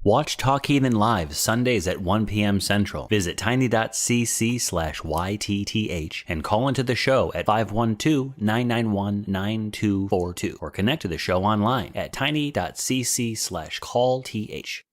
Watch Talk Heathen live Sundays at 1 p.m. Central. Visit tiny.cc/YTTH and call into the show at 512-991-9242 or connect to the show online at tiny.cc/callth.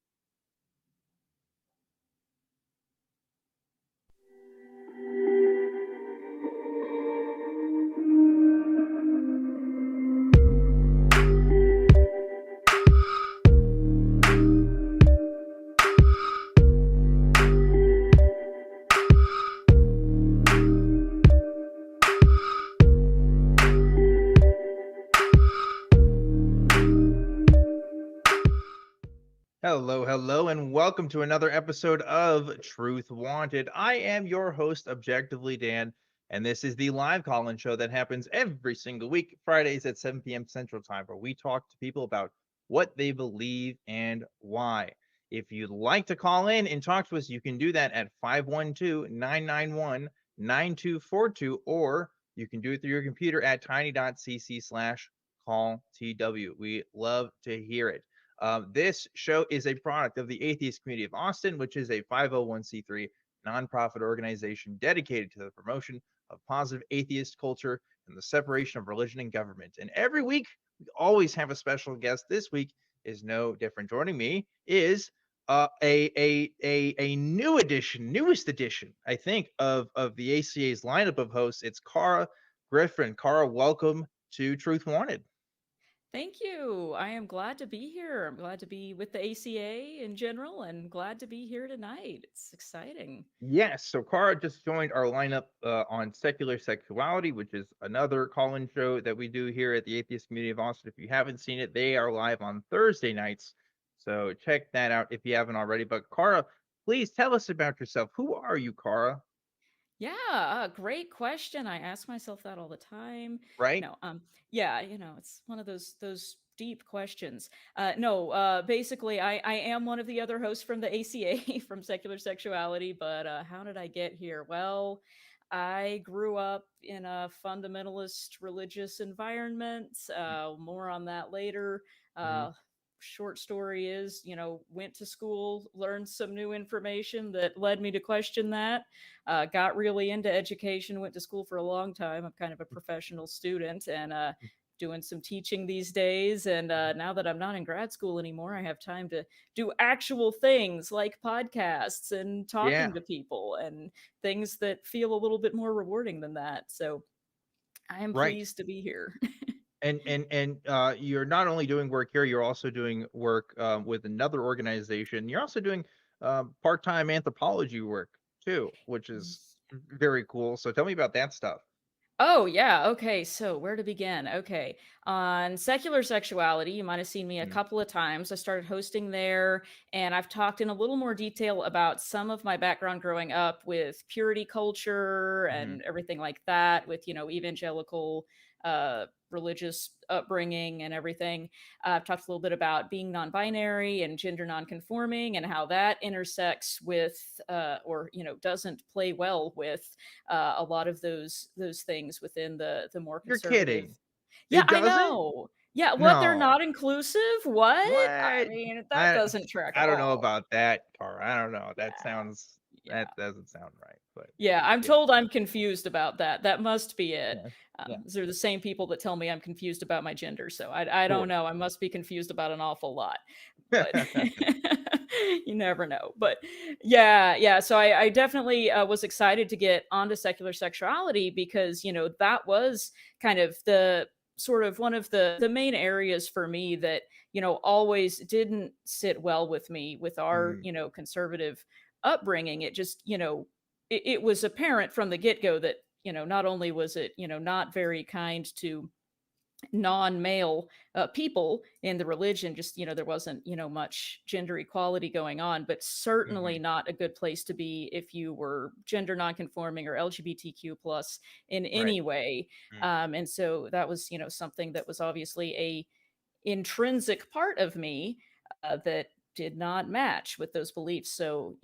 Hello, and welcome to another episode of Truth Wanted. I am your host, Objectively Dan, and this is the live call-in show that happens every single week, Fridays at 7 p.m. Central Time, where we talk to people about what they believe and why. If you'd like to call in and talk to us, you can do that at 512-991-9242, or you can do it through your computer at tiny.cc/calltw. We love to hear it. This show is a product of the Atheist Community of Austin, which is a 501c3 nonprofit organization dedicated to the promotion of positive atheist culture and the separation of religion and government. And every week, we always have a special guest. This week is no different. Joining me is a newest edition, I think, of the ACA's lineup of hosts. It's Cara Griffin. Cara, welcome to Truth Wanted. Thank you. I am glad to be here. I'm glad to be with the ACA in general and glad to be here tonight. It's exciting. Yes, so Cara just joined our lineup on Secular Sexuality, which is another call-in show that we do here at the Atheist Community of Austin. If you haven't seen it, they are live on Thursday nights, so check that out if you haven't already. But Cara, please tell us about yourself. Who are you, Cara? Yeah, great question. I ask myself that all the time. Right? No, yeah, it's one of those deep questions. Basically, I am one of the other hosts from the ACA from Secular Sexuality, but how did I get here? Well, I grew up in a fundamentalist religious environment. More on that later. Mm-hmm. Short story is, went to school, learned some new information that led me to question that. Got really into education, went to school for a long time. I'm kind of a professional student and doing some teaching these days. And now that I'm not in grad school anymore, I have time to do actual things like podcasts and Yeah, talking to people and things that feel a little bit more rewarding than that. So I am right. pleased to be here. And you're not only doing work here, you're also doing work with another organization. You're also doing part-time anthropology work too, which is very cool. So tell me about that stuff. Oh, yeah. Okay. So, where to begin? Okay. On Secular Sexuality, you might have seen me a Mhm. couple of times. I started hosting there, and I've talked in a little more detail about some of my background growing up with purity culture Mhm. and everything like that, with, evangelical religious upbringing and everything. I've talked a little bit about being non binary and gender non conforming and how that intersects with, or, doesn't play well with a lot of those things within the more You're conservative. kidding. Yeah, It I doesn't? know. Yeah, what, they're No. not inclusive? What? I What? mean, that I doesn't track I at don't know all. about that, Cara. I don't know. Yeah, That yeah. doesn't sound right. But Yeah, I'm yeah, told I'm confused about that. That must be it. yeah, yeah. These are the same people that tell me I'm confused about my gender, so I don't Sure. know. I must be confused about an awful lot, but you never know. But yeah. So I definitely was excited to get onto secular sexuality because that was kind of the sort of one of the main areas for me that always didn't sit well with me with our Mm, conservative upbringing. It just it was apparent from the get-go that not only was it not very kind to non-male people in the religion, just there wasn't much gender equality going on, but certainly mhm. not a good place to be if you were gender non-conforming or LGBTQ plus in Right. any way. Mm, And so that was something that was obviously a intrinsic part of me that did not match with those beliefs. So,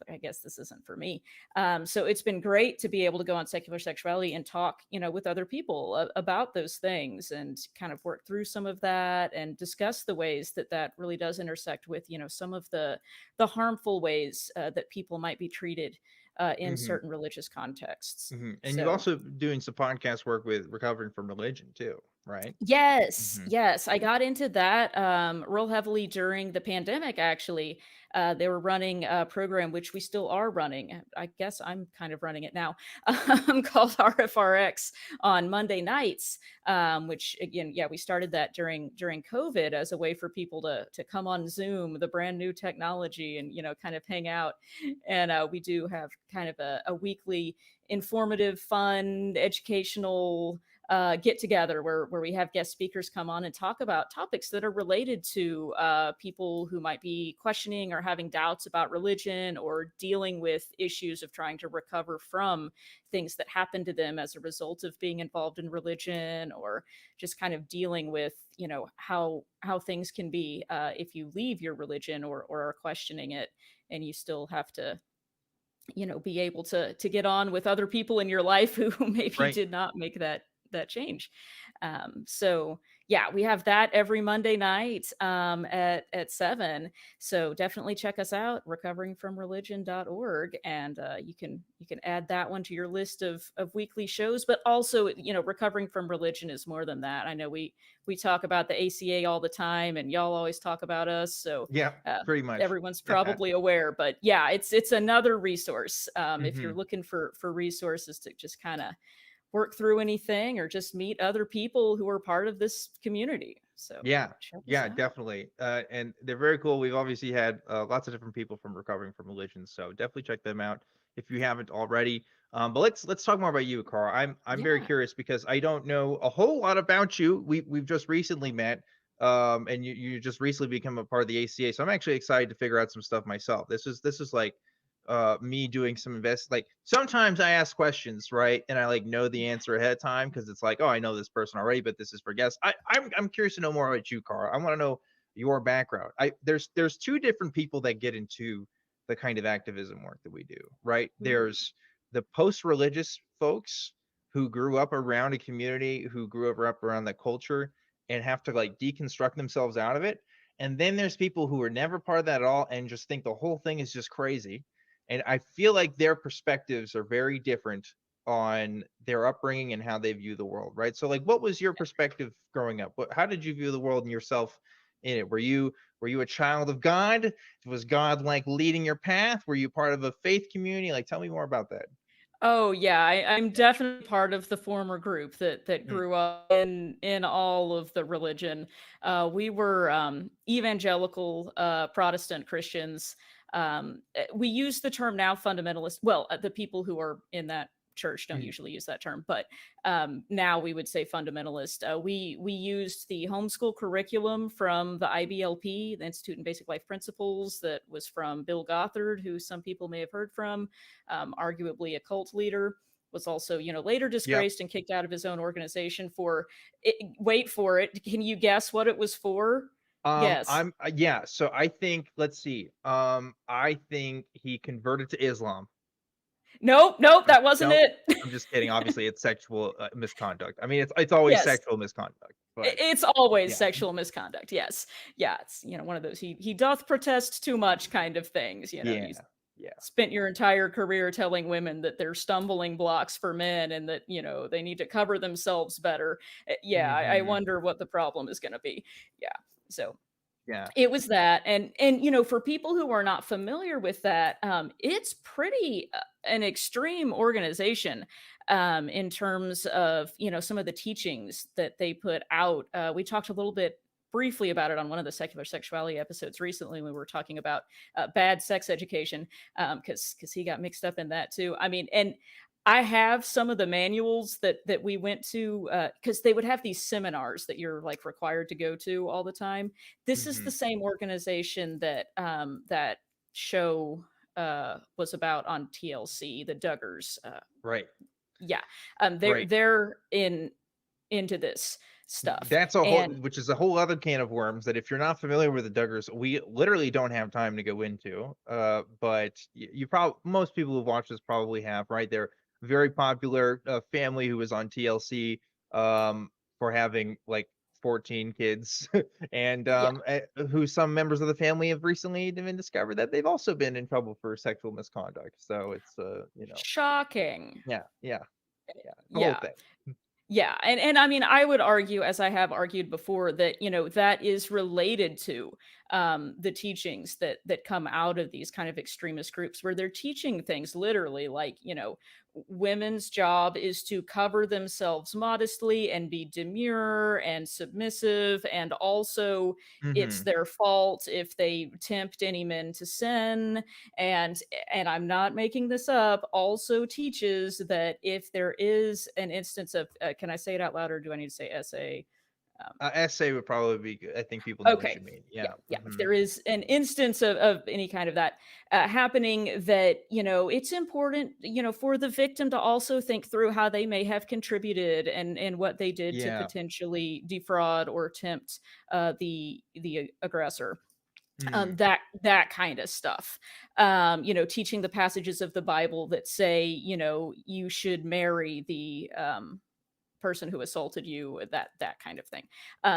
I guess this isn't for me. So it's been great to be able to go on Secular Sexuality and talk, with other people about those things and kind of work through some of that and discuss the ways that that really does intersect with, some of the harmful ways that people might be treated in Hmm. certain religious contexts. And you've So also doing some podcast work with recovering from religion too, right? yes, Hmm. yes. I got into that real heavily during the pandemic, actually. They were running a program, which we still are running. I guess I'm kind of running it now, called RFRX on Monday nights, which again, yeah, we started that during COVID as a way for people to come on Zoom, the brand new technology, and, kind of hang out. And we do have kind of a weekly informative, fun, educational get together where we have guest speakers come on and talk about topics that are related to people who might be questioning or having doubts about religion or dealing with issues of trying to recover from things that happened to them as a result of being involved in religion, or just kind of dealing with how things can be if you leave your religion or are questioning it, and you still have to be able to get on with other people in your life who maybe Right. did not make that change. So yeah, we have that every Monday night at 7. So definitely check us out, recoveringfromreligion.org, and you can add that one to your list of weekly shows. But also, recovering from religion is more than that. I know we talk about the ACA all the time, and y'all always talk about us. So Yeah, pretty much. everyone's probably aware, but yeah, it's another resource if you're Hmm. looking for resources to just kind of work through anything or just meet other people who are part of this community. So Yeah, check us yeah, out. definitely. And they're very cool. We've obviously had lots of different people from recovering from religion, so definitely check them out if you haven't already. But let's talk more about you, Carl. I'm very Yeah. curious because I don't know a whole lot about you. We've just recently met, and you just recently become a part of the ACA. So I'm actually excited to figure out some stuff myself. This is like me doing some like sometimes I ask questions, right, and I like know the answer ahead of time because it's like, oh, I know this person already, but this is for guests. I'm curious to know more about you, Carl. I want to know your background. There's two different people that get into the kind of activism work that we do, right? Ooh. There's the post-religious folks who grew up around a community, who grew up around that culture and have to like deconstruct themselves out of it. And then there's people who are never part of that at all and just think the whole thing is just crazy, and I feel like their perspectives are very different on their upbringing and how they view the world, right? So like what was your perspective growing up? How did you view the world and yourself in it? Were you a child of God? Was God like leading your path? Were you part of a faith community? Like tell me more about that. Oh yeah, I'm definitely part of the former group that Mm, grew up in all of the religion. We were evangelical Protestant Christians. We use the term now fundamentalist. Well, the people who are in that church don't mm, usually use that term, but now we would say fundamentalist. We used the homeschool curriculum from the IBLP, the Institute in Basic Life Principles, that was from Bill Gothard, who some people may have heard from, arguably a cult leader. Was also, later yep. disgraced and kicked out of his own organization for it. Wait for it. Can you guess what it was for? Guess. I'm yeah. So I think let's see. I think he converted to Islam. Nope, nope, that wasn't No, it. I'm just kidding. Obviously, it's sexual misconduct. I mean, it's always Yes. sexual misconduct, but It's always yeah. sexual misconduct. Yes. Yeah. It's, one of those he doth protest too much kind of things. Yeah, You yeah. spent your entire career telling women that they're stumbling blocks for men and that, they need to cover themselves better. Yeah. I Mhm. wonder what the problem is going to be. Yeah. So Yeah. it was that, and for people who are not familiar with that, it's pretty an extreme organization in terms of some of the teachings that they put out. We talked a little bit briefly about it on one of the secular sexuality episodes recently when we were talking about bad sex education, because he got mixed up in that too. I mean, and I have some of the manuals that we went to because they would have these seminars that you're like required to go to all the time. This is the Mhm. same organization that that show was about on TLC, the Duggars. Right. Yeah, they're Right. they're into this. stuff. That's a whole, And which is a whole other can of worms that if you're not familiar with the Duggars, we literally don't have time to go into. But you probably, most people who watch this probably have, right? They're very popular family who was on TLC for having like 14 kids, and yeah, who some members of the family have recently even discovered that they've also been in trouble for sexual misconduct. So it's shocking. yeah, the whole Yeah. thing. Yeah, and I mean, I would argue, as I have argued before, that that is related to the teachings that come out of these kind of extremist groups, where they're teaching things literally like women's job is to cover themselves modestly and be demure and submissive, and also it's Hmm. their fault if they tempt any men to sin, and I'm not making this up, also teaches that if there is an instance of can I say it out loud, or do I need to say SA? Essay would probably be good. I think people know what Okay. you mean. Yeah, Yeah. yeah. If Hmm. there is an instance of any kind of that happening, that it's important, for the victim to also think through how they may have contributed, and what they did to Yeah. potentially defraud or tempt the aggressor. Mm. That kind of stuff. Teaching the passages of the Bible that say, you should marry the person who assaulted you, that kind of thing.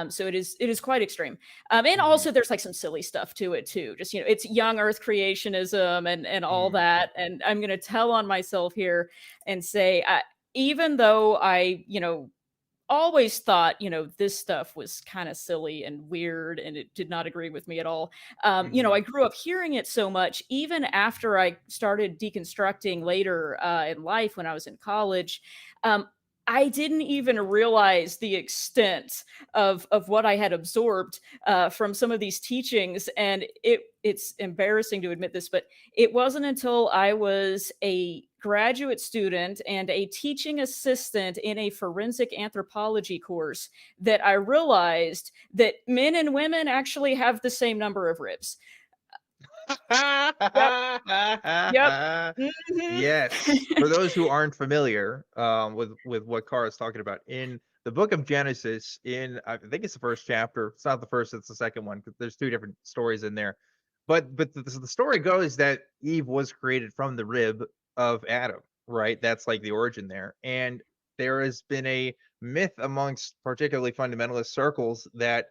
So it is quite extreme. And Mhm. also there's like some silly stuff to it too, just it's young earth creationism and all Mhm. that. And I'm going to tell on myself here and say, even though I always thought, this stuff was kind of silly and weird and it did not agree with me at all. I Mhm. grew up hearing it so much, even after I started deconstructing later in life when I was in college. Um, I didn't even realize the extent of what I had absorbed from some of these teachings, and it's embarrassing to admit this, but it wasn't until I was a graduate student and a teaching assistant in a forensic anthropology course that I realized that men and women actually have the same number of ribs. Yep. Yep. Mhm. Yes. For those who aren't familiar with what Kara is talking about, in the book of Genesis, in I think it's the first chapter. It's not the first; it's the second one, because there's two different stories in there. But the story goes that Eve was created from the rib of Adam, right? That's like the origin there. And there has been a myth amongst particularly fundamentalist circles that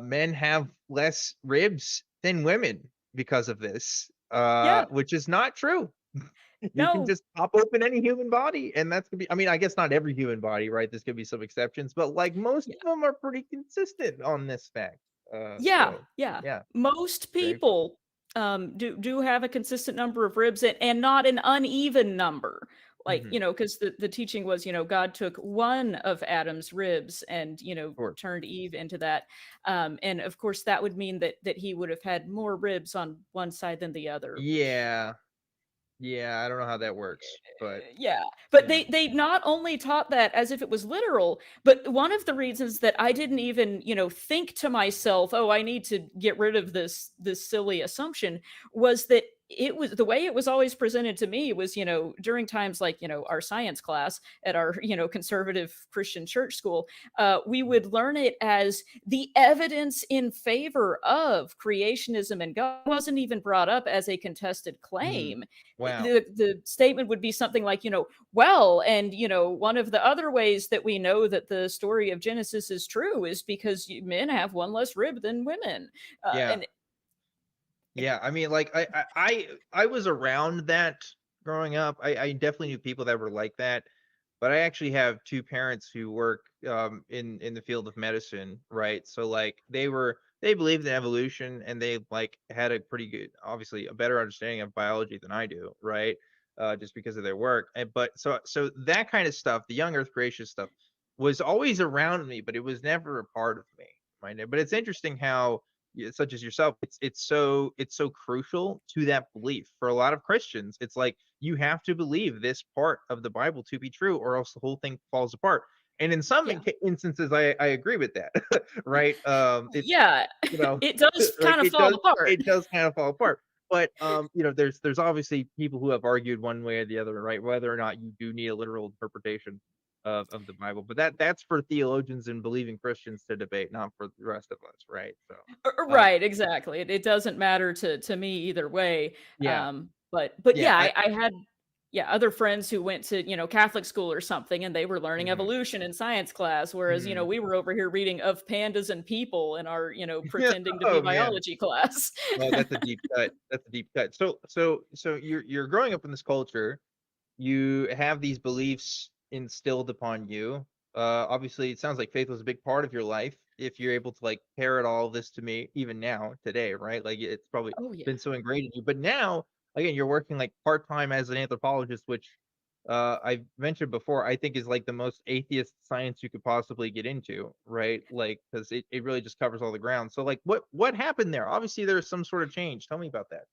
men have less ribs than women because of this, Yeah. which is not true. You can No. just pop open any human body, and that's gonna be. I mean, I guess not every human body, right? There's gonna be some exceptions, but like most Yeah. of them are pretty consistent on this fact. Yeah. So Yeah. yeah, Most very fun. people do have a consistent number of ribs, and not an uneven number. Like, Hmm. because the teaching was, God took one of Adam's ribs and, Sure. turned Eve into that. And of course that would mean that he would have had more ribs on one side than the other. Yeah, yeah. I don't know how that works, but Yeah, but yeah. they not only taught that as if it was literal, but one of the reasons that I didn't even think to myself, oh, I need to get rid of this silly assumption, was that it was the way it was always presented to me was, during times like our science class at our conservative Christian church school, we would learn it as the evidence in favor of creationism, and God wasn't even brought up as a contested Mhm. claim. Wow. The statement would be something like, well, and one of the other ways that we know that the story of Genesis is true is because men have one less rib than women. Yeah. And Yeah, I mean, like I was around that growing up. I definitely knew people that were like that, but I actually have two parents who work in the field of medicine, right? So like they believed in evolution, and they like had a pretty good, obviously a better understanding of biology than I do, right? Just because of their work. And but so that kind of stuff, the young Earth creation stuff, was always around me, but it was never a part of me, right? But it's interesting how such as yourself, it's so crucial to that belief for a lot of Christians. It's like you have to believe this part of the Bible to be true, or else the whole thing falls apart. And in some yeah, instances, I agree with that, right? It yeah, you know it does like kind of fall apart. it does kind of fall apart. But there's obviously people who have argued one way or the other, right? Whether or not you do need a literal interpretation. of the Bible. But that's for theologians and believing Christians to debate, not for the rest of us, right? So, um, Right, exactly. It doesn't matter to me either way. yeah, But yeah, yeah, I had other friends who went to, Catholic school or something, and they were learning mhm, evolution in science class, whereas, mhm. we were over here reading Of Pandas and People in our, Yeah. pretending to be Oh man. biology class. Oh, that's a deep cut. That's a deep cut. So you're growing up in this culture. You have these beliefs instilled upon you. Obviously, it sounds like faith was a big part of your life. If you're able to like parrot all of this to me, even now, today, right? Like it's probably Oh, yeah. been so ingrained in you. But now, again, you're working like part time as an anthropologist, which I've mentioned before. I think is like the most atheist science you could possibly get into, right? Like because it really just covers all the ground. So like, what happened there? Obviously, there's some sort of change. Tell me about that.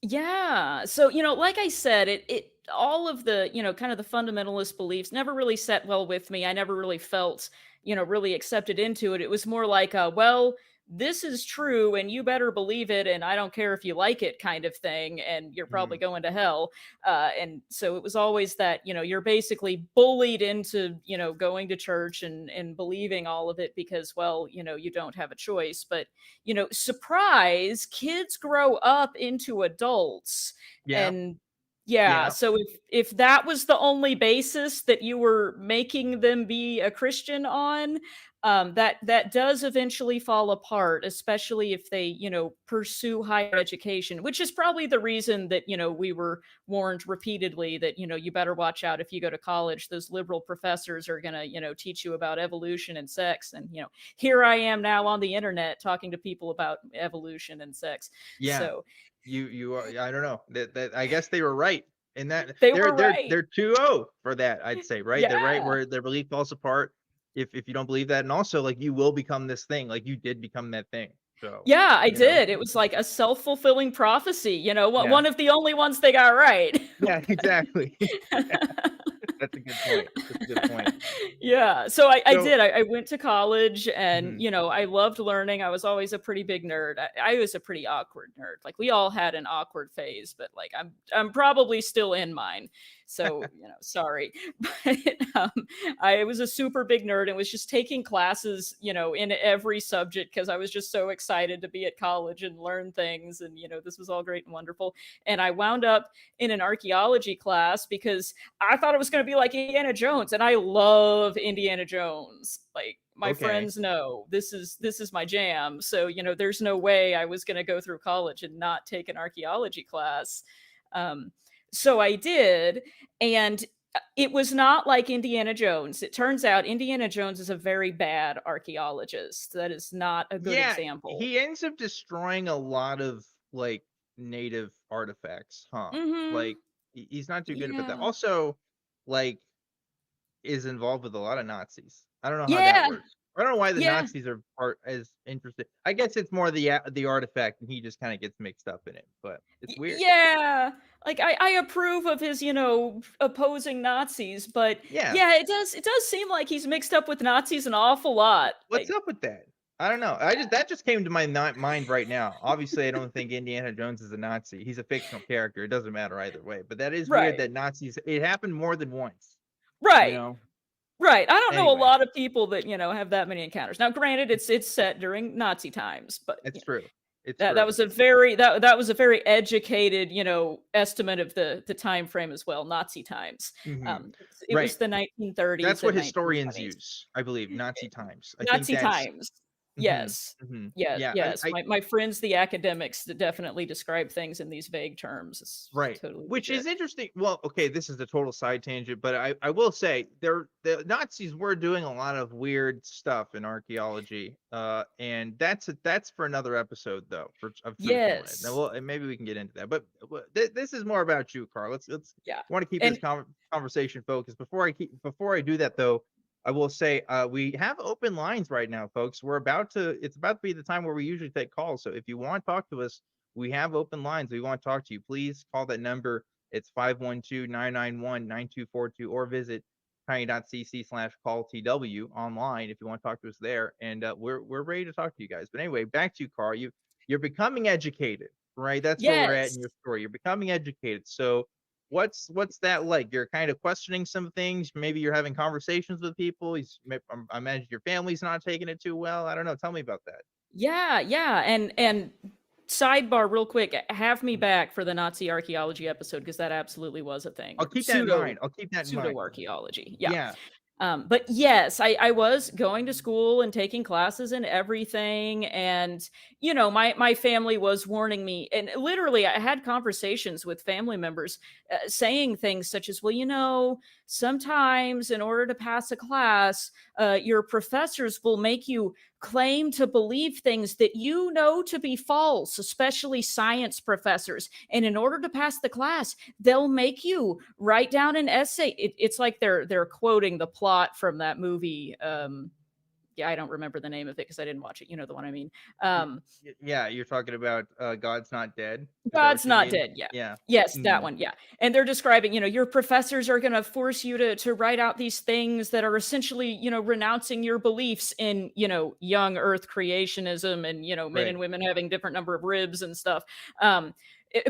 Yeah. So, like I said, it all of the, kind of the fundamentalist beliefs never really set well with me. I never really felt, really accepted into it. It was more like well, this is true and you better believe it and I don't care if you like it kind of thing and you're probably Mm, going to hell. And so it was always that, you're basically bullied into, going to church and believing all of it because, well, you don't have a choice. But surprise, kids grow up into adults. yeah, And yeah, yeah, so if that was the only basis that you were making them be a Christian on, that does eventually fall apart, especially if they, pursue higher education, which is probably the reason that, we were warned repeatedly that, you better watch out if you go to college. Those liberal professors are gonna, teach you about evolution and sex. And, here I am now on the internet talking to people about evolution and sex. yeah. So You are. I don't know. That I guess they were right in that. they They're were they're right. they're 2-0 for that. I'd say right. They're right Yeah. where their belief falls apart. If you don't believe that, and also like you will become this thing. Like you did become that thing. So Yeah, I you know. did. It was like a self-fulfilling prophecy, Yeah. one of the only ones they got right. Yeah. Exactly. That's a good point. That's a good point. Yeah, so I So. did. I went to college and, Mhm. I loved learning. I was always a pretty big nerd. I was a pretty awkward nerd. Like we all had an awkward phase, but like I'm probably still in mine. So, sorry. But I was a super big nerd and was just taking classes, in every subject because I was just so excited to be at college and learn things. And, this was all great and wonderful. And I wound up in an archaeology class because I thought it was going to be like Indiana Jones, and I love Indiana Jones. Like my Okay. friends know this is my jam. So there's no way I was going to go through college and not take an archaeology class. Um, so I did, and it was not like Indiana Jones. It turns out Indiana Jones is a very bad archaeologist. That is not a good Yeah. example. He ends up destroying a lot of like native artifacts, huh? Hmm. Like he's not too good at that. Yeah. Also, like is involved with a lot of Nazis. I don't know how that Yeah. works. I don't know why the Yeah. Nazis are as interested. I guess it's more the artifact, and he just kind of gets mixed up in it. But it's weird. Yeah. Like I approve of his, opposing Nazis, but Yeah, yeah, it does seem like he's mixed up with Nazis an awful lot. what's Like up with that? I don't know. I just that just came to my mind right now. Obviously, I don't think Indiana Jones is a Nazi. He's a fictional character. It doesn't matter either way. But that is weird right. that Nazis. It happened more than once. You Right. know. Right. I don't know a Anyway, lot of people that, have that many encounters. Now, granted, it's set during Nazi times, but it's true. It's that true. was a very that was a very educated, estimate of the time frame as well, Nazi times. Hmm. It Right. was the 1930s That's and what historians 1920s. use, I believe, Nazi times. I think Nazi that's times. mhm, Yes. mhm. Yes, Yeah, yes. I My friends, the academics, that definitely describe things in these vague terms. It's right. totally Which legit. is interesting. Well, okay, this is a total side tangent, but I will say the Nazis were doing a lot of weird stuff in archaeology. And that's for another episode though, for of truth-in-led. Now, Yes. well, and maybe we can get into that. But this is more about you, Carl. Let's Yeah. want to keep this And conversation focused. Before I do that though, I will say we have open lines right now, folks. It's about to be the time where we usually take calls. So if you want to talk to us, we have open lines. We want to talk to you. Please call that number. It's 512-991-9242 or visit tiny.cc/calltw online if you want to talk to us there. And we're ready to talk to you guys. But anyway, back to you, Carl. You're becoming educated, right? That's where we're at yes. in your story. You're becoming educated. So what's that like? You're kind of questioning some things. Maybe you're having conversations with people. I imagine your family's not taking it too well. I don't know. Tell me about that. Yeah, and sidebar real quick, have me back for the Nazi archaeology episode because that absolutely was a thing. I'll keep that in Pseudo mind. I'll keep that in pseudo mind. archaeology. Yeah. Yeah. But yes, I was going to school and taking classes and everything. And, my family was warning me. And literally, I had conversations with family members saying things such as, well, sometimes in order to pass a class, your professors will make you claim to believe things that you know to be false, especially science professors. And in order to pass the class, they'll make you write down an essay. It's like they're quoting the plot from that movie. Yeah, I don't remember the name of it because I didn't watch it. You know the one I mean. Yeah, you're talking about God's Not Dead. Is that God's what you Not mean? Dead. Yeah. Yeah. Yes, that Mhm. one. Yeah. And they're describing, your professors are going to force you to write out these things that are essentially, renouncing your beliefs in, young earth creationism and, men Right. and women having different number of ribs and stuff.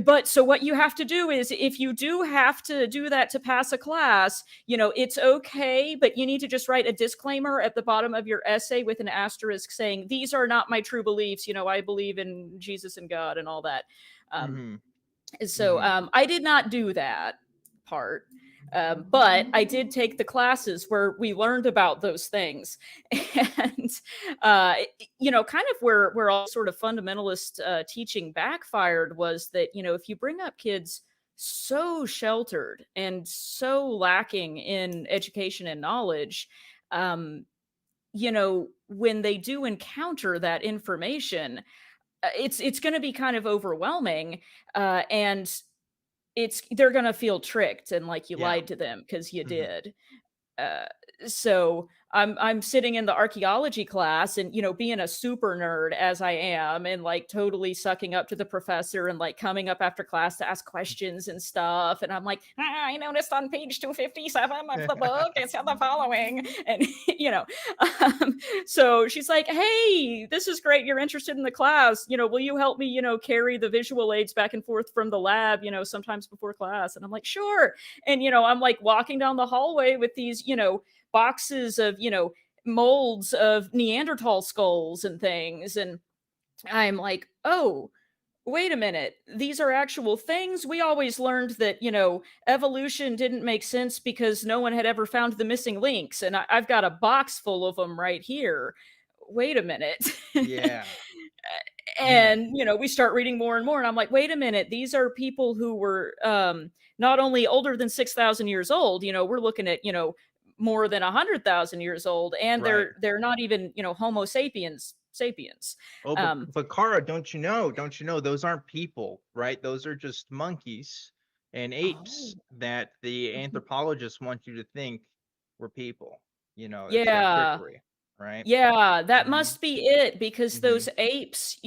But so what you have to do is if you do have to do that to pass a class, it's okay, but you need to just write a disclaimer at the bottom of your essay with an asterisk saying, these are not my true beliefs. I believe in Jesus and God and all that. Um, Mhm. so Mhm. I did not do that part. But I did take the classes where we learned about those things, and kind of where all sort of fundamentalist teaching backfired was that if you bring up kids so sheltered and so lacking in education and knowledge, um, when they do encounter that information, it's going to be kind of overwhelming, and they're going to feel tricked and like you Yeah. lied to them because you Mhm. did. uh, so I'm sitting in the archaeology class and being a super nerd as I am and like totally sucking up to the professor and like coming up after class to ask questions and stuff, and I'm like, I noticed on page 257 of the book it said the following, and um, so she's like, hey, this is great, you're interested in the class, will you help me carry the visual aids back and forth from the lab sometimes before class? And I'm like, sure. And I'm like walking down the hallway with these boxes of molds of Neanderthal skulls and things, and I'm like, oh, wait a minute, these are actual things. We always learned that evolution didn't make sense because no one had ever found the missing links, and I've got a box full of them right here. Wait a minute. Yeah. Yeah. And we start reading more and more, and I'm like, wait a minute, these are people who were not only older than 6,000 years old, we're looking at more than 100,000 years old, and Right. they're not even Homo sapiens. Oh, um but Kara, don't you know? Don't you know those aren't people, right? Those are just monkeys and oh apes that the mhm. anthropologists want you to think were people. It's their Yeah, trickery, right? yeah, that Mhm. must be it, because those Mhm. apes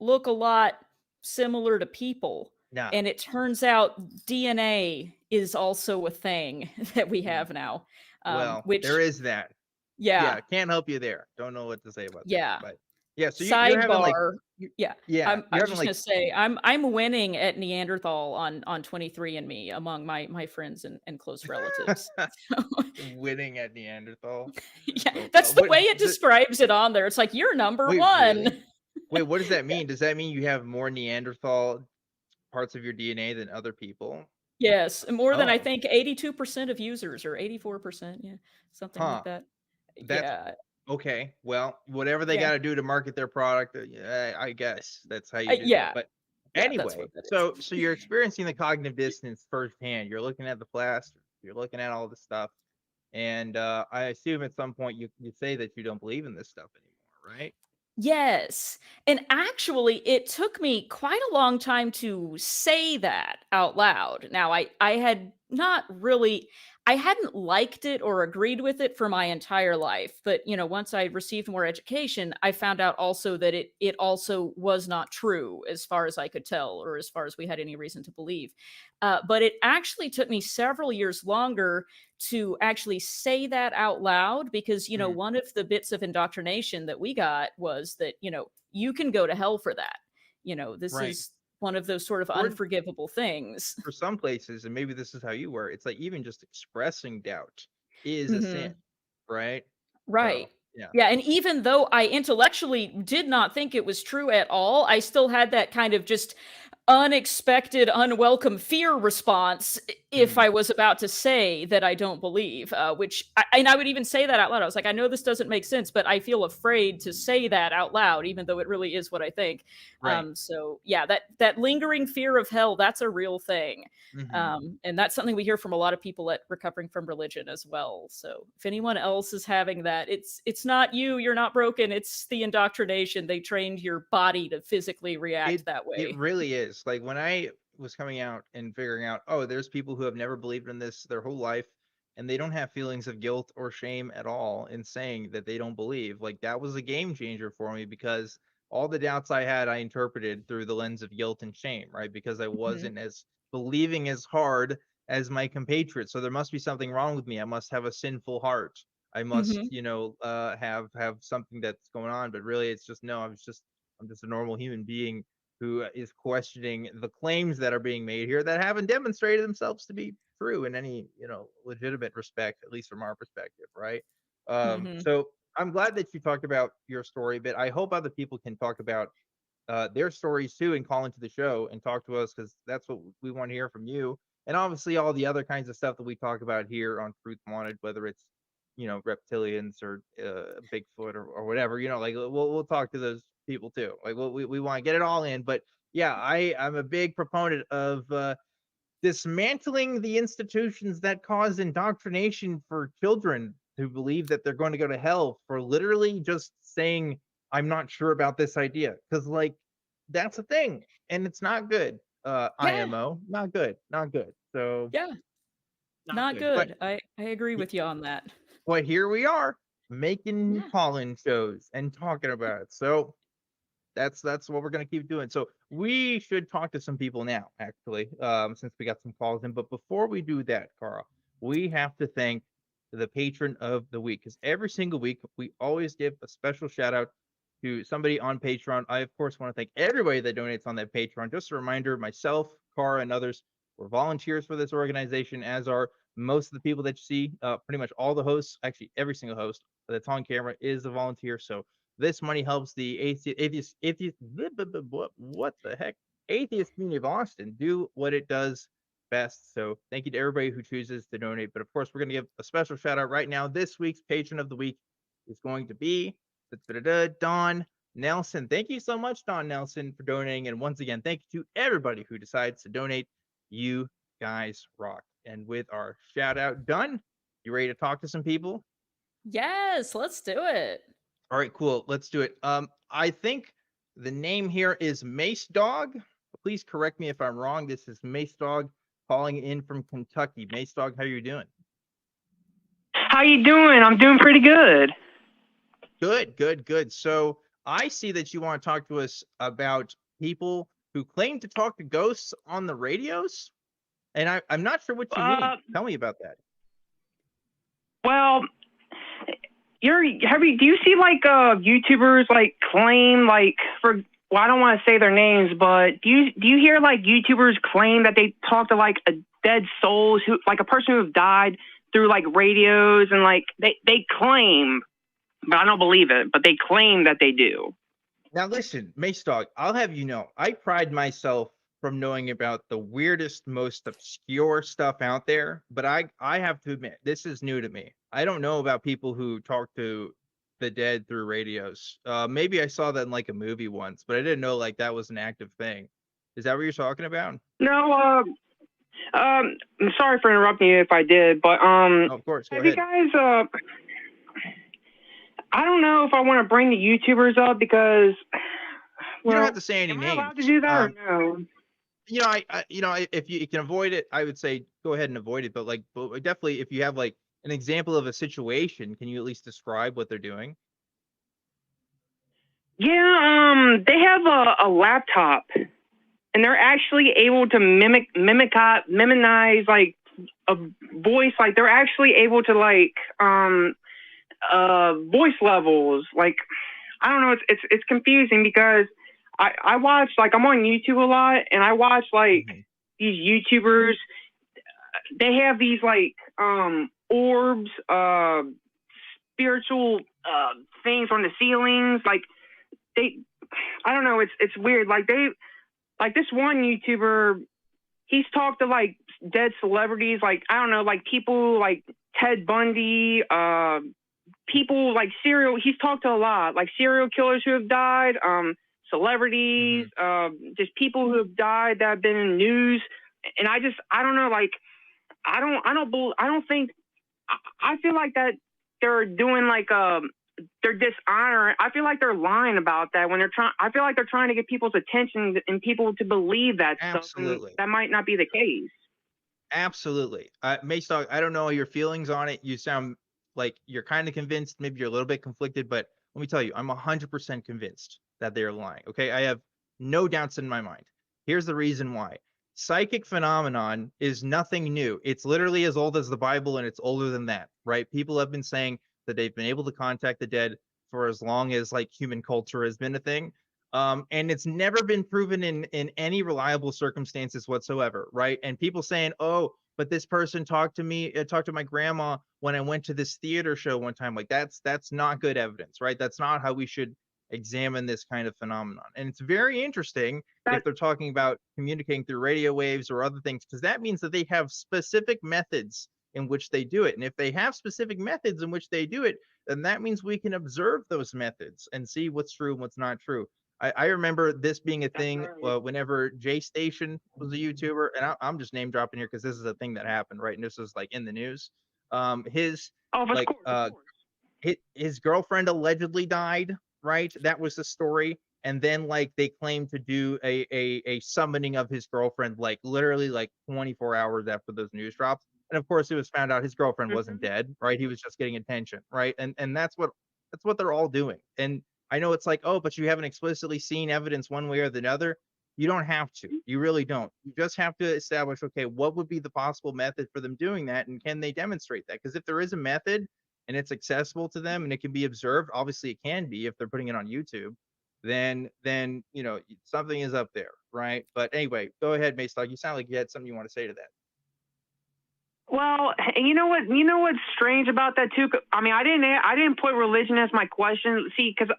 look a lot similar to people. Yeah. And it turns out DNA is also a thing that we Mhm. have now. Well, there Which, is that. yeah, Yeah, can't help you there. Don't know what to say about that. yeah. But yeah, so you're having like Sidebar. you, Yeah. yeah, I you're was having just gonna like say I'm winning at Neanderthal on 23andMe among my friends and close relatives. So, winning at Neanderthal. yeah, Oh, that's the what way it describes it on there. It's like you're number wait, one. really? Wait, what does that mean? Does that mean you have more Neanderthal parts of your DNA than other people? Yes, more than I Oh, think 82% of users, or 84%, yeah, something like huh. that. That's Yeah, okay. Well, whatever they yeah, got to do to market their product, yeah, I guess that's how you do that. yeah, But yeah, that's what anyway, that is. so you're experiencing the cognitive dissonance firsthand. You're looking at the plaster, you're looking at all the stuff, and I assume at some point you say that you don't believe in this stuff anymore, right? Yes. And actually, it took me quite a long time to say that out loud. Now, I had not really, I hadn't liked it or agreed with it for my entire life, but once I received more education, I found out also that it also was not true as far as I could tell, or as far as we had any reason to believe. But it actually took me several years longer to actually say that out loud, because Mm, one of the bits of indoctrination that we got was that you can go to hell for that. This right. is one of those sort of Or unforgivable things. for some places, and maybe this is how you were, it's like even just expressing doubt is a sin, Mhm. right? Right. So yeah. Yeah, and even though I intellectually did not think it was true at all, I still had that kind of just unexpected, unwelcome fear response if Mhm. I was about to say that I don't believe, and I would even say that out loud. I was like, I know this doesn't make sense, but I feel afraid to say that out loud, even though it really is what I think. Right. So yeah, that lingering fear of hell, that's a real thing. Mhm. And that's something we hear from a lot of people at recovering from religion as well. So if anyone else is having that, it's not you, you're not broken, it's the indoctrination. They trained your body to physically react that It way. really is. Like when I was coming out and figuring out, oh, there's people who have never believed in this their whole life and they don't have feelings of guilt or shame at all in saying that they don't believe. Like that was a game changer for me because all the doubts I had, I interpreted through the lens of guilt and shame, right? Because I Mhm. wasn't as believing as hard as my compatriots. So there must be something wrong with me. I must have a sinful heart. I must, Mhm. have something that's going on. But really, it's just no. I'm just a normal human being who is questioning the claims that are being made here that haven't demonstrated themselves to be true in any legitimate respect, at least from our perspective, right? Mhm. So I'm glad that you talked about your story, but I hope other people can talk about their stories too and call into the show and talk to us because that's what we want to hear from you. And obviously, all the other kinds of stuff that we talk about here on Truth Wanted, whether it's reptilians or Bigfoot or whatever, like we'll talk to those people too. Like we want to get it all in, but yeah, I'm a big proponent of dismantling the institutions that cause indoctrination for children who believe that they're going to go to hell for literally just saying, I'm not sure about this idea. Because, like, that's a thing and it's not good. Yeah. IMO, not good, not good. So, Yeah. not Not good. But, good. I agree with you on that. but here we are making Yeah. call-in shows and talking about it. So, that's what we're gonna keep doing. So we should talk to some people now, actually, since we got some calls in. But before we do that, Carl, we have to thank the patron of the week because every single week we always give a special shout out to somebody on Patreon. I of course want to thank everybody that donates on that Patreon. Just a reminder, myself, Cara, and others were volunteers for this organization, as are most of the people that you see. Pretty much all the hosts, actually every single host that's on camera is a volunteer. So this money helps the atheist what the heck atheist community of Austin do what it does best. So thank you to everybody who chooses to donate. But of course, we're going to give a special shout out right now. This week's patron of the week is going to be Dawn Nelsen. Thank you so much, Dawn Nelsen, for donating. And once again, thank you to everybody who decides to donate. You guys rock. And with our shout out done, you ready to talk to some people? Yes, let's do it. All right, cool. Let's do it. I think the name here is Mace Dog. Please correct me if I'm wrong. This is Mace Dog calling in from Kentucky. Mace Dog, how you doing? How you doing? I'm doing pretty good. Good, good, good. So I see that you want to talk to us about people who claim to talk to ghosts on the radios, and I'm not sure what you mean. Tell me about that. Well, do you see like YouTubers like claim like I don't want to say their names, but do you hear like YouTubers claim that they talk to like a dead souls who like a person who have died through like radios and like they claim, but I don't believe it, but they claim that they do. Now listen, Mace Dog, I'll have you know, I pride myself from knowing about the weirdest, most obscure stuff out there, but I have to admit, this is new to me. I don't know about people who talk to the dead through radios. Maybe I saw that in like a movie once, but I didn't know like that was an active thing. Is that what you're talking about? No, I'm sorry for interrupting you if I did, but Oh, of course, go have ahead. you guys I don't know if I want to bring the YouTubers up because You don't have to say any am I names. allowed to do that or no? If you can avoid it, I would say go ahead and avoid it. But definitely, if you have like an example of a situation, can you at least describe what they're doing? Yeah, they have a laptop, and they're actually able to mimicize like a voice. Like they're actually able to like voice levels. Like I don't know, it's confusing because I watch, like, I'm on YouTube a lot, and I watch, like, these YouTubers. They have these, like, orbs, spiritual things on the ceilings. Like, I don't know, it's weird. Like, this one YouTuber, he's talked to, like, dead celebrities, like, I don't know, like, people like Ted Bundy, people like he's talked to a lot, like serial killers who have died, celebrities, just people who have died that have been in news. And I don't know, like, I feel like that they're doing, like, they're dishonoring. I feel like they're lying about that when I feel like they're trying to get people's attention and people to believe that stuff. And that might not be the case. Absolutely. Masedog, I don't know your feelings on it. You sound like you're kind of convinced. Maybe you're a little bit conflicted, but let me tell you, I'm 100% convinced that they're lying. Okay. I have no doubts in my mind. Here's the reason why. Psychic phenomenon is nothing new. It's literally as old as the Bible, and it's older than that, right? People have been saying that they've been able to contact the dead for as long as, like, human culture has been a thing. And it's never been proven in any reliable circumstances whatsoever, right? And people saying, oh, but this person talked to my grandma when I went to this theater show one time. Like, that's not good evidence, right? That's not how we should examine this kind of phenomenon. And it's very interesting if they're talking about communicating through radio waves or other things, because that means that they have specific methods in which they do it. And if they have specific methods in which they do it, then that means we can observe those methods and see what's true and what's not true. I remember this being a thing whenever Jay Station was a YouTuber, and I'm just name dropping here because this is a thing that happened, right? And this was, like, in the news. His girlfriend allegedly died, right? That was the story. And then, like, they claimed to do a summoning of his girlfriend, like, literally, like, 24 hours after those news drops. And of course, it was found out his girlfriend wasn't dead, right? He was just getting attention, right? And that's what they're all doing. And I know it's like, oh, but you haven't explicitly seen evidence one way or the other. You don't have to. You really don't. You just have to establish, okay, what would be the possible method for them doing that, and can they demonstrate that? Because if there is a method and it's accessible to them and it can be observed, obviously it can be if they're putting it on YouTube, then something is up there, right? But anyway, go ahead, Masedog. You sound like you had something you want to say to that. Well, and you know what's strange about that too? I mean, I didn't put religion as my question. See, because,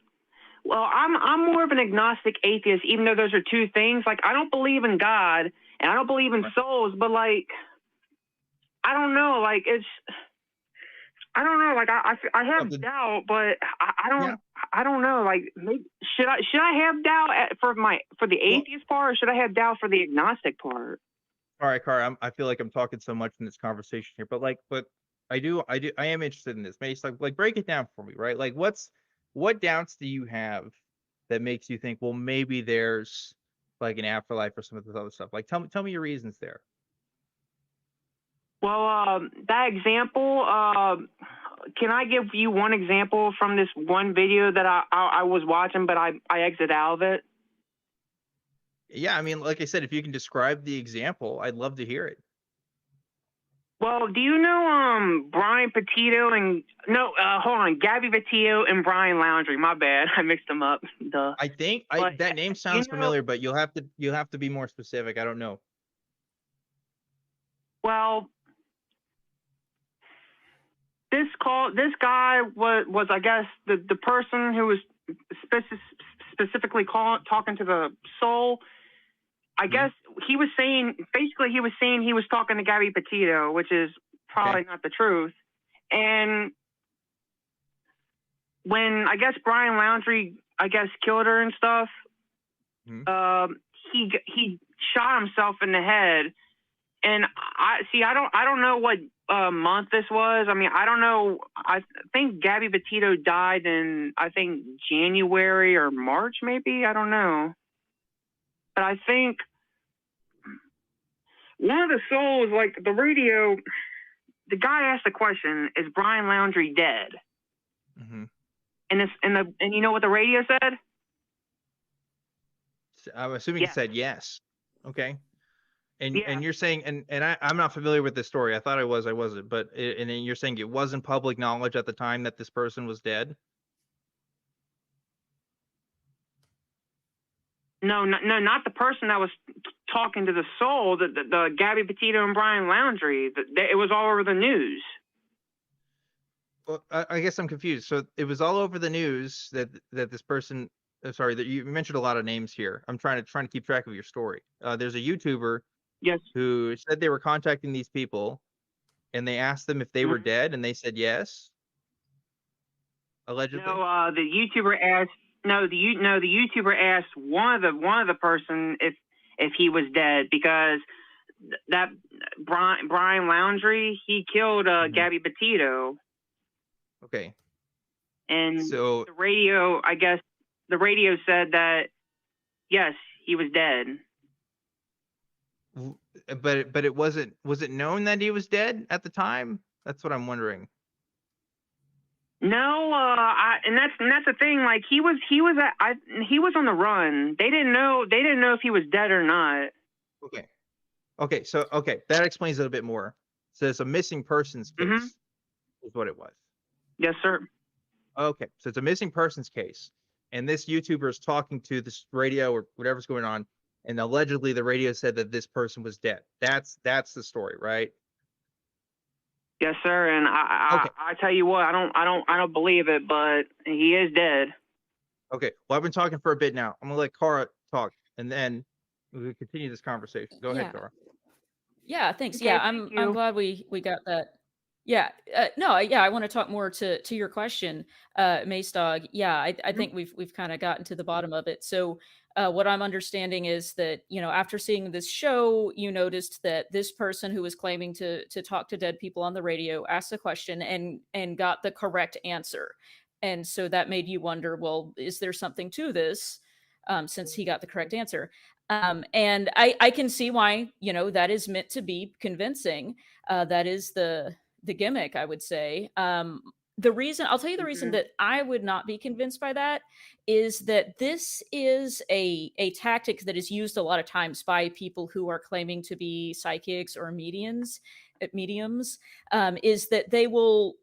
well, I'm more of an agnostic atheist, even though those are two things. Like, I don't believe in God and I don't believe in souls, but, like, I don't know. Like, I don't know. Like, I have doubt, but I don't know. Like, maybe, should I have doubt for the atheist part, or should I have doubt for the agnostic part? All right, Car, I feel like I'm talking so much in this conversation here, but I am interested in this. Maybe like break it down for me, right? Like, what doubts do you have that makes you think, well, maybe there's, like, an afterlife or some of this other stuff? Like, tell me your reasons there. Well, that example, can I give you one example from this one video that I was watching, but I exited out of it? Yeah, I mean, like I said, if you can describe the example, I'd love to hear it. Well, do you know Brian Petito and Gabby Petito and Brian Laundrie? My bad, I mixed them up. Duh. I think that name sounds familiar, but you'll have to be more specific. I don't know. Well, this guy was I guess the person who was specifically talking to the soul. I guess he was saying he was talking to Gabby Petito, which is probably not the truth. And when I guess Brian Laundrie, killed her and stuff, he shot himself in the head. And I don't know what month this was. I mean, I don't know. I think Gabby Petito died in, I think, January or March, maybe. I don't know. But I think one of the souls, like the radio, the guy asked the question, is Brian Laundrie dead? Mm-hmm. And you know what the radio said? I'm assuming he said yes. Okay. And you're saying, and I'm not familiar with this story. I thought I wasn't. But and then you're saying it wasn't public knowledge at the time that this person was dead? No, not the person that was talking to the soul. The Gabby Petito and Brian Laundrie. It was all over the news. Well, I guess I'm confused. So it was all over the news that this person. Sorry, that you mentioned a lot of names here. I'm trying to keep track of your story. There's a YouTuber Yes. who said they were contacting these people, and they asked them if they were dead, and they said yes. Allegedly. No, the YouTuber asked. No, the YouTuber asked one of the person if he was dead, because that Brian Laundrie, he killed Gabby Petito. Okay. And so the radio, I guess, the radio said that yes, he was dead. But it wasn't. Was it known that he was dead at the time? That's what I'm wondering. No, and that's the thing. Like he was on the run. They didn't know if he was dead or not. Okay. So that explains it a bit more. So it's a missing persons case, is what it was. Yes, sir. Okay, so it's a missing persons case, and this YouTuber is talking to this radio or whatever's going on, and allegedly the radio said that this person was dead. That's the story, right? Yes, sir. And I tell you what, I don't believe it, but he is dead. Okay. Well, I've been talking for a bit now. I'm gonna let Cara talk, and then we'll continue this conversation. Go ahead, Cara. Yeah, thanks. Okay, Yeah, thank I'm you. glad we got that. Yeah, I want to talk more to your question, Masedog. Yeah, I think we've kind of gotten to the bottom of it. So, what I'm understanding is that, after seeing this show, you noticed that this person who was claiming to talk to dead people on the radio asked a question and got the correct answer, and so that made you wonder, well, is there something to this? Since he got the correct answer. And I can see why, that is meant to be convincing. That is the gimmick, I would say. I'll tell you the reason that I would not be convinced by that is that this is a tactic that is used a lot of times by people who are claiming to be psychics or mediums, is that they will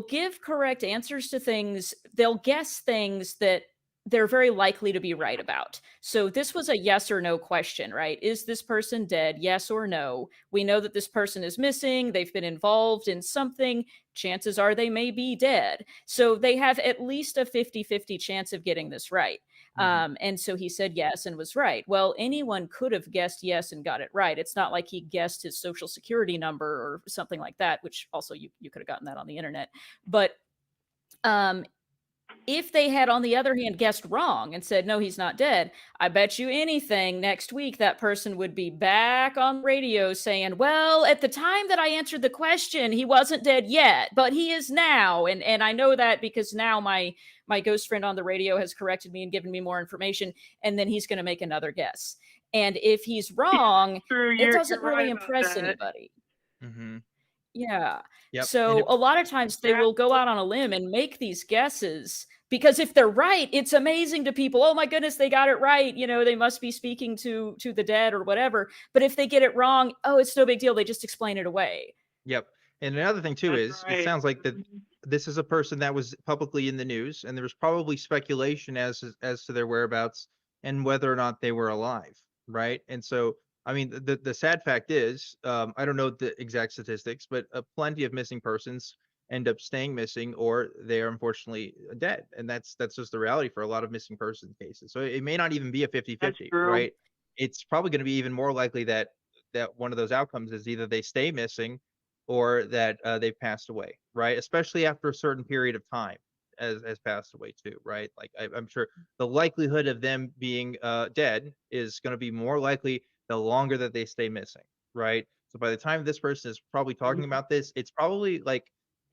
give correct answers to things. They'll guess things that they're very likely to be right about. So this was a yes or no question, right? Is this person dead? Yes or no? We know that this person is missing. They've been involved in something. Chances are they may be dead. So they have at least a 50-50 chance of getting this right. And so he said yes and was right. Well, anyone could have guessed yes and got it right. It's not like he guessed his social security number or something like that, which also you could have gotten that on the internet. But if they had, on the other hand, guessed wrong and said, no, he's not dead, I bet you anything next week that person would be back on radio saying, well, at the time that I answered the question, he wasn't dead yet, but he is now. And I know that because now my ghost friend on the radio has corrected me and given me more information, and then he's going to make another guess. And if he's wrong, it doesn't really impress anybody. Yeah. Yep. So a lot of times they will go out on a limb and make these guesses because if they're right, it's amazing to people. Oh my goodness, they got it right. They must be speaking to the dead or whatever. But if they get it wrong, oh, it's no big deal. They just explain it away. Yep. And another thing too is it sounds like that this is a person that was publicly in the news, and there was probably speculation as to their whereabouts and whether or not they were alive, right? And so I mean, the sad fact is, I don't know the exact statistics, but plenty of missing persons end up staying missing, or they are unfortunately dead, and that's just the reality for a lot of missing person cases. So it may not even be a 50-50, right? It's probably going to be even more likely that one of those outcomes is either they stay missing, or that they've passed away, right? Especially after a certain period of time has passed away too, right? Like I'm sure the likelihood of them being dead is going to be more likely the longer that they stay missing, right? So by the time this person is probably talking about this, it's probably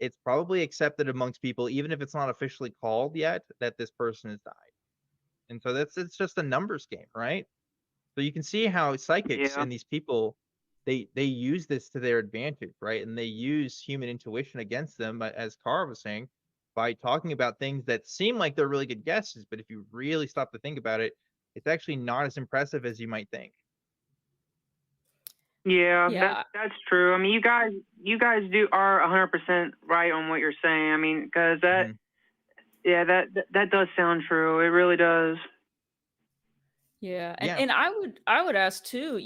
accepted amongst people, even if it's not officially called yet, that this person has died. And so it's just a numbers game, right? So you can see how psychics and these people, they use this to their advantage, right? And they use human intuition against them, as Cara was saying, by talking about things that seem like they're really good guesses, but if you really stop to think about it, it's actually not as impressive as you might think. Yeah. That's true. I mean, you guys are 100% right on what you're saying. I mean, because that does sound true. It really does. Yeah, Yeah. and I would ask too,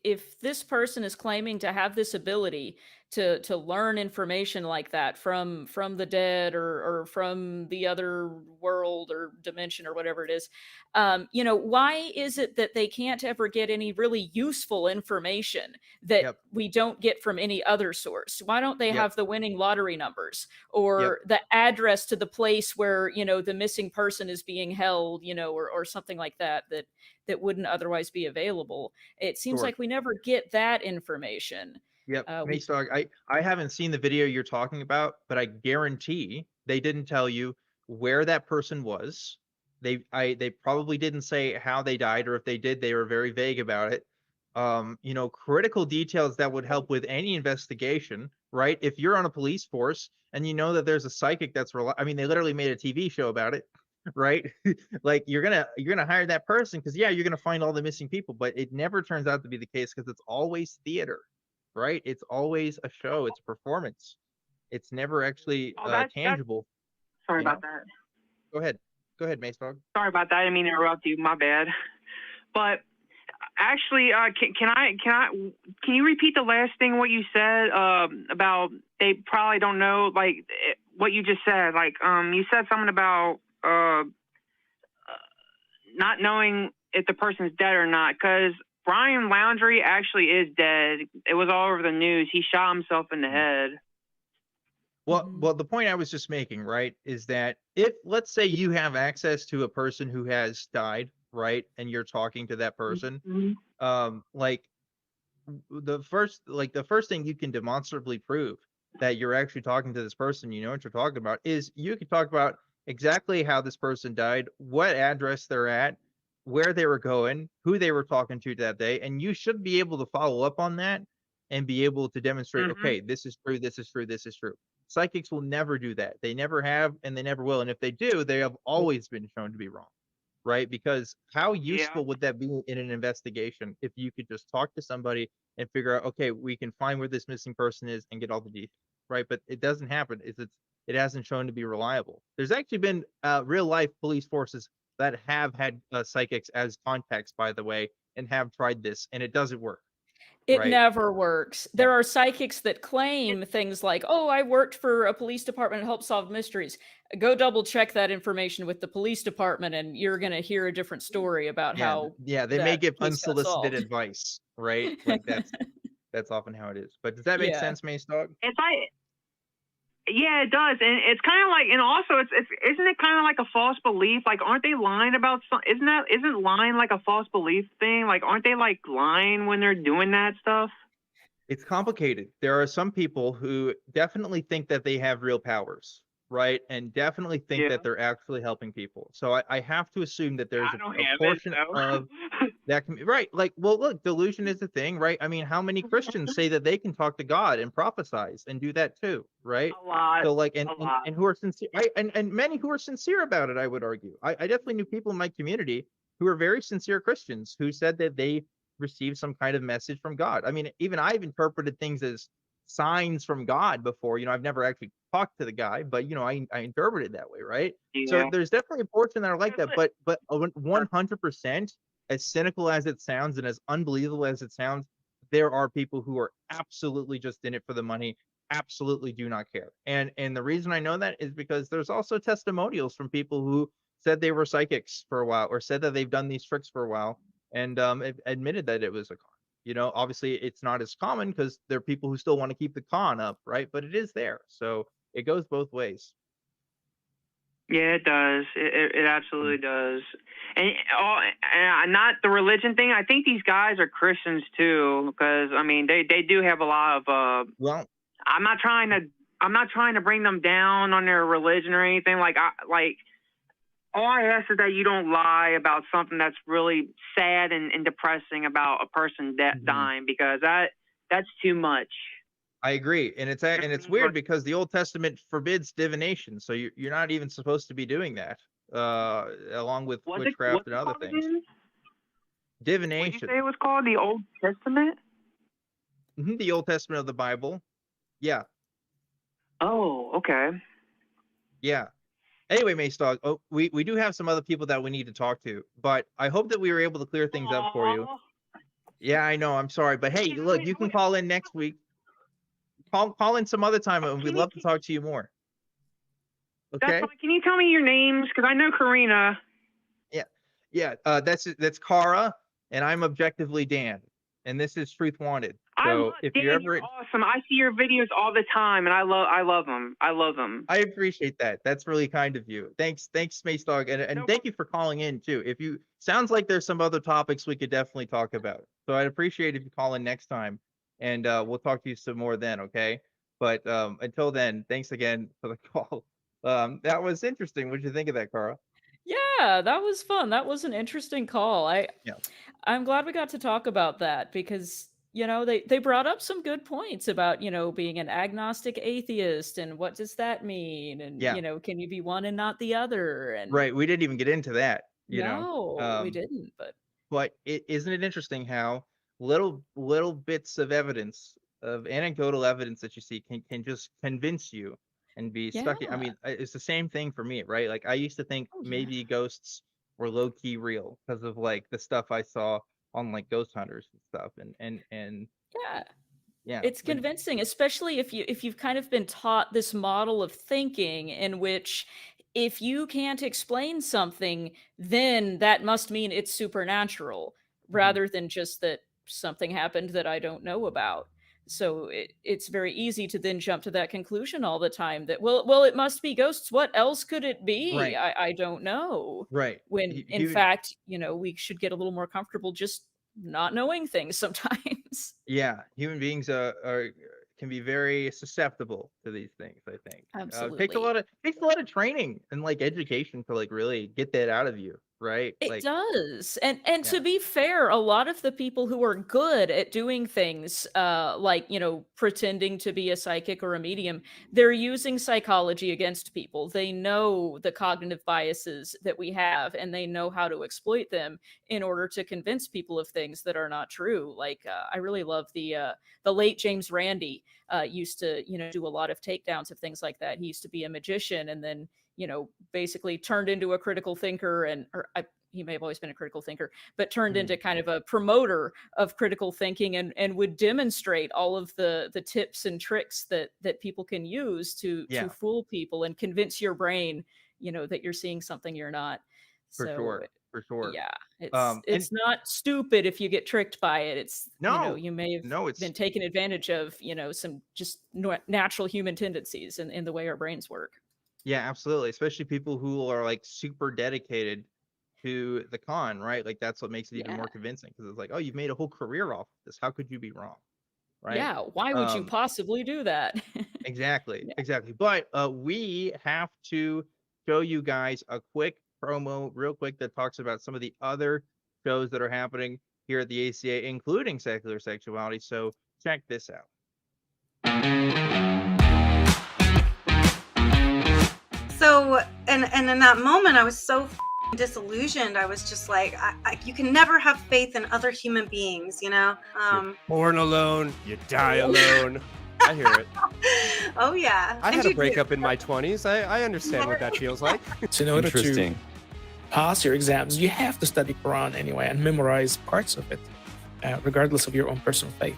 if this person is claiming to have this ability to learn information like that from the dead or from the other world or dimension or whatever it is, why is it that they can't ever get any really useful information that Yep. we don't get from any other source? Why don't they Yep. have the winning lottery numbers Yep. or the address to the place where, the missing person is being held, or something like that wouldn't otherwise be available? It seems Sure. like we never get that information. Yep. We Mace Dog, I haven't seen the video you're talking about, but I guarantee they didn't tell you where that person was. They probably didn't say how they died, or if they did, they were very vague about it. Critical details that would help with any investigation, right? If you're on a police force and you know that there's a psychic I mean, they literally made a TV show about it, right? Like you're gonna hire that person because yeah, you're gonna find all the missing people, but it never turns out to be the case because it's always theater, right? It's always a show, it's a performance. It's never actually Oh, that's tangible. sorry You know? about that. Go ahead, Mace Dog. Sorry about that. I didn't mean to interrupt you. My bad. But actually, can you repeat the last thing what you said about they probably don't know what you just said? Like you said something about not knowing if the person's dead or not, because Brian Laundrie actually is dead. It was all over the news. He shot himself in the head. Well, the point I was just making, right, is that if let's say you have access to a person who has died, right, and you're talking to that person, like the first thing you can demonstrably prove that you're actually talking to this person, you know what you're talking about, is you can talk about exactly how this person died, what address they're at, where they were going, who they were talking to that day, and you should be able to follow up on that and be able to demonstrate, okay, this is true, this is true, this is true. Psychics will never do that. They never have, and they never will. And if they do, they have always been shown to be wrong, right? Because how useful would that be in an investigation if you could just talk to somebody and figure out, okay, we can find where this missing person is and get all the details, right? But it doesn't happen. It hasn't shown to be reliable. There's actually been real life police forces that have had psychics as contacts, by the way, and have tried this, and it doesn't work. It Right. never works. There are psychics that claim things like, "Oh, I worked for a police department and helped solve mysteries." Go double check that information with the police department, and you're going to hear a different story about how they may that give case got unsolicited solved. advice, right? Like that's often how it is. But does that make Yeah. sense, Mace Dog? It's like, yeah, it does, and it's kind of like, and also it's isn't it kind of like a false belief? Like, aren't they lying about some? Isn't lying like a false belief thing? Like, aren't they like lying when they're doing that stuff? It's complicated. There are some people who definitely think that they have real powers, right? And definitely think that they're actually helping people. So I have to assume that there's a portion of that can be right. Like, well, look, delusion is a thing, right? I mean, how many Christians say that they can talk to God and prophesize and do that too, right? A lot. So like, and a lot. who are sincere, and many who are sincere about it, I would argue. I definitely knew people in my community who are very sincere Christians who said that they received some kind of message from God. I mean, even I've interpreted things as signs from God before. I've never actually talked to the guy, but I interpret it that way, right? So there's definitely a portion that are like that, but 100%, as cynical as it sounds and as unbelievable as it sounds, there are people who are absolutely just in it for the money, absolutely do not care. And the reason I know that is because there's also testimonials from people who said they were psychics for a while or said that they've done these tricks for a while and admitted that it was a con. Obviously it's not as common because there are people who still want to keep the con up, right? But it is there. So it goes both ways. Yeah, it does. It absolutely does. And not the religion thing. I think these guys are Christians too, because I mean they do have a lot of. Well, I'm not trying to bring them down on their religion or anything. All I ask is that you don't lie about something that's really sad and depressing about a person dying, because that's too much. I agree, and it's weird because the Old Testament forbids divination, so you're not even supposed to be doing that, along with witchcraft and other things. Again? Divination. What did you say it was called? The Old Testament? The Old Testament of the Bible. Yeah. Oh, okay. Yeah. Anyway, Masedog, we do have some other people that we need to talk to, but I hope that we were able to clear things up for you. Yeah, I know. I'm sorry, but hey, look, you can call in next week. Call in some other time, and we'd love to talk to you more. Okay. That's fine. Can you tell me your names? Because I know Karina. Yeah. That's Kara, and I'm ObjectivelyDan, and this is Truth Wanted. So if Dan, you're ever you're awesome. I see your videos all the time, and I love them. I love them. I appreciate that. That's really kind of you. Thanks, Masedog, and thank you for calling in too. If you sounds like there's some other topics we could definitely talk about. So I'd appreciate if you call in next time, and we'll talk to you some more then. Okay. But until then, thanks again for the call. That was interesting. What did you think of that, Kara? Yeah, that was fun. That was an interesting call. I'm glad we got to talk about that because, they brought up some good points about, being an agnostic atheist and what does that mean? And, can you be one and not the other? And Right. We didn't even get into that, no, we didn't, but isn't it interesting how little bits of evidence, of anecdotal evidence that you see can just convince you and be stuck. I mean, it's the same thing for me, right? Like I used to think maybe ghosts were low key real because of like the stuff I saw on like ghost hunters and stuff, and yeah, it's convincing, especially if you've kind of been taught this model of thinking in which if you can't explain something, then that must mean it's supernatural, rather than just that something happened that I don't know about. So it's very easy to then jump to that conclusion all the time that, well, it must be ghosts. What else could it be? Right. I don't know. Right. When in fact, we should get a little more comfortable just not knowing things sometimes. Yeah. Human beings can be very susceptible to these things, I think. Absolutely. Takes a lot of training and like education to like really get that out of you. Right. It does. And to be fair, a lot of the people who are good at doing things like, pretending to be a psychic or a medium, they're using psychology against people. They know the cognitive biases that we have and they know how to exploit them in order to convince people of things that are not true. Like I really love the late James Randi used to, do a lot of takedowns of things like that. He used to be a magician and then basically turned into a critical thinker he may have always been a critical thinker, but turned into kind of a promoter of critical thinking and would demonstrate all of the tips and tricks that people can use to fool people and convince your brain, that you're seeing something you're not. For sure. Yeah. It's not stupid if you get tricked by it. It's, you may have been taken advantage of, some just natural human tendencies in the way our brains work. Yeah, absolutely. Especially people who are like super dedicated to the con, right? Like that's what makes it even more convincing because it's like, oh, you've made a whole career off of this. How could you be wrong? Right? Yeah. Why would you possibly do that? Exactly. But we have to show you guys a quick promo real quick that talks about some of the other shows that are happening here at the ACA, including Secular Sexuality. So check this out. So, and in that moment, I was so disillusioned. I was just like, you can never have faith in other human beings, You're born alone, you die alone. I hear it. Oh, yeah. I had a breakup in my 20s. I understand what that feels like. So in order to pass your exams, you have to study Quran anyway and memorize parts of it, regardless of your own personal faith.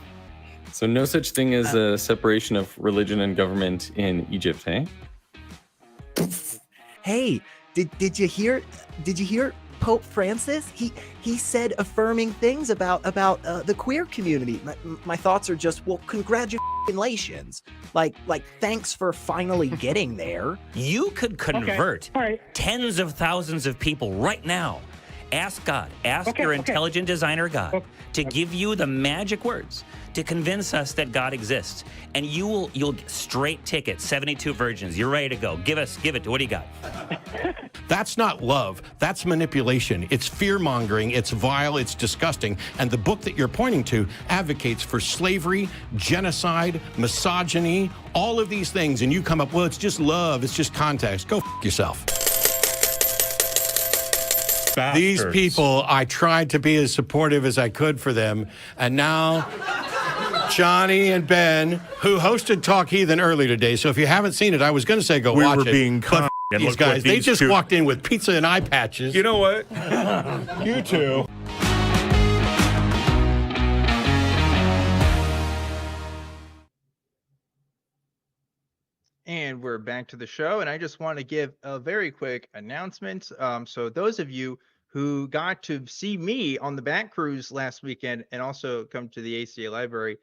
So no such thing as a separation of religion and government in Egypt, hey? Hey, did you hear Pope Francis? He said affirming things about the queer community. My thoughts are just, well, congratulations. Like thanks for finally getting there. You could convert tens of thousands of people right now. Ask God, your intelligent designer God to give you the magic words to convince us that God exists. And you'll get straight ticket, 72 virgins. You're ready to go. Give it. What do you got? That's not love. That's manipulation. It's fear-mongering. It's vile. It's disgusting. And the book that you're pointing to advocates for slavery, genocide, misogyny, all of these things. And you come up, well, it's just love. It's just context. Go yourself. Bastards. These people, I tried to be as supportive as I could for them. And now Johnny and Ben, who hosted Talk Heathen earlier today. So if you haven't seen it, I was going to say go watch it. We were being And These look what guys, they these just two- walked in with pizza and eye patches. You know what? You two. And we're back to the show, and I just want to give a very quick announcement. So those of you who got to see me on the back cruise last weekend and also come to the ACA library,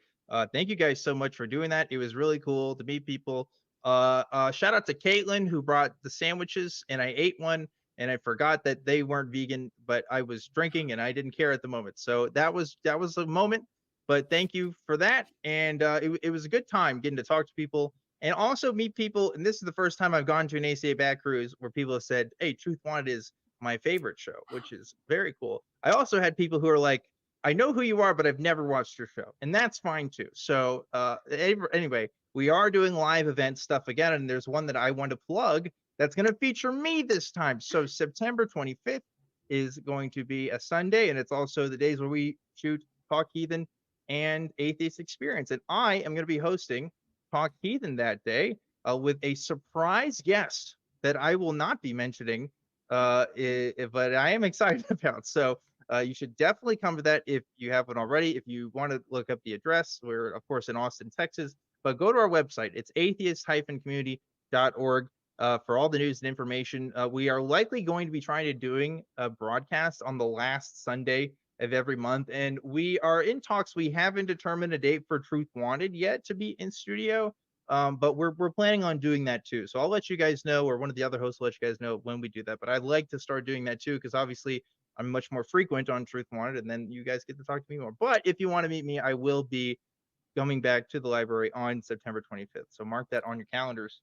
thank you guys so much for doing that. It was really cool to meet people. Shout out to Caitlin, who brought the sandwiches, and I ate one, and I forgot that they weren't vegan, but I was drinking and I didn't care at the moment. So that was a moment, but thank you for that. And it was a good time getting to talk to people and also meet people. And this is the first time I've gone to an ACA back cruise where people have said, hey, Truth Wanted is my favorite show, which is very cool. I also had people who are like, I know who you are, but I've never watched your show. And that's fine too. So anyway, we are doing live event stuff again. And there's one that I want to plug that's going to feature me this time. So September 25th is going to be a Sunday. And it's also the days where we shoot Talk Heathen and Atheist Experience. And I am going to be hosting Talk Heathen that day with a surprise guest that I will not be mentioning, but I am excited about. So you should definitely come to that if you haven't already. If you want to look up the address, we're of course in Austin, Texas, but go to our website. It's atheist-community.org for all the news and information. We are likely going to be trying to doing a broadcast on the last Sunday of every month, and we are in talks. We haven't determined a date for Truth Wanted yet to be in studio, but we're planning on doing that too. So I'll let you guys know, or one of the other hosts will let you guys know when we do that. But I'd like to start doing that too, because obviously I'm much more frequent on Truth Wanted, and then you guys get to talk to me more. But if you want to meet me, I will be coming back to the library on September 25th. So mark that on your calendars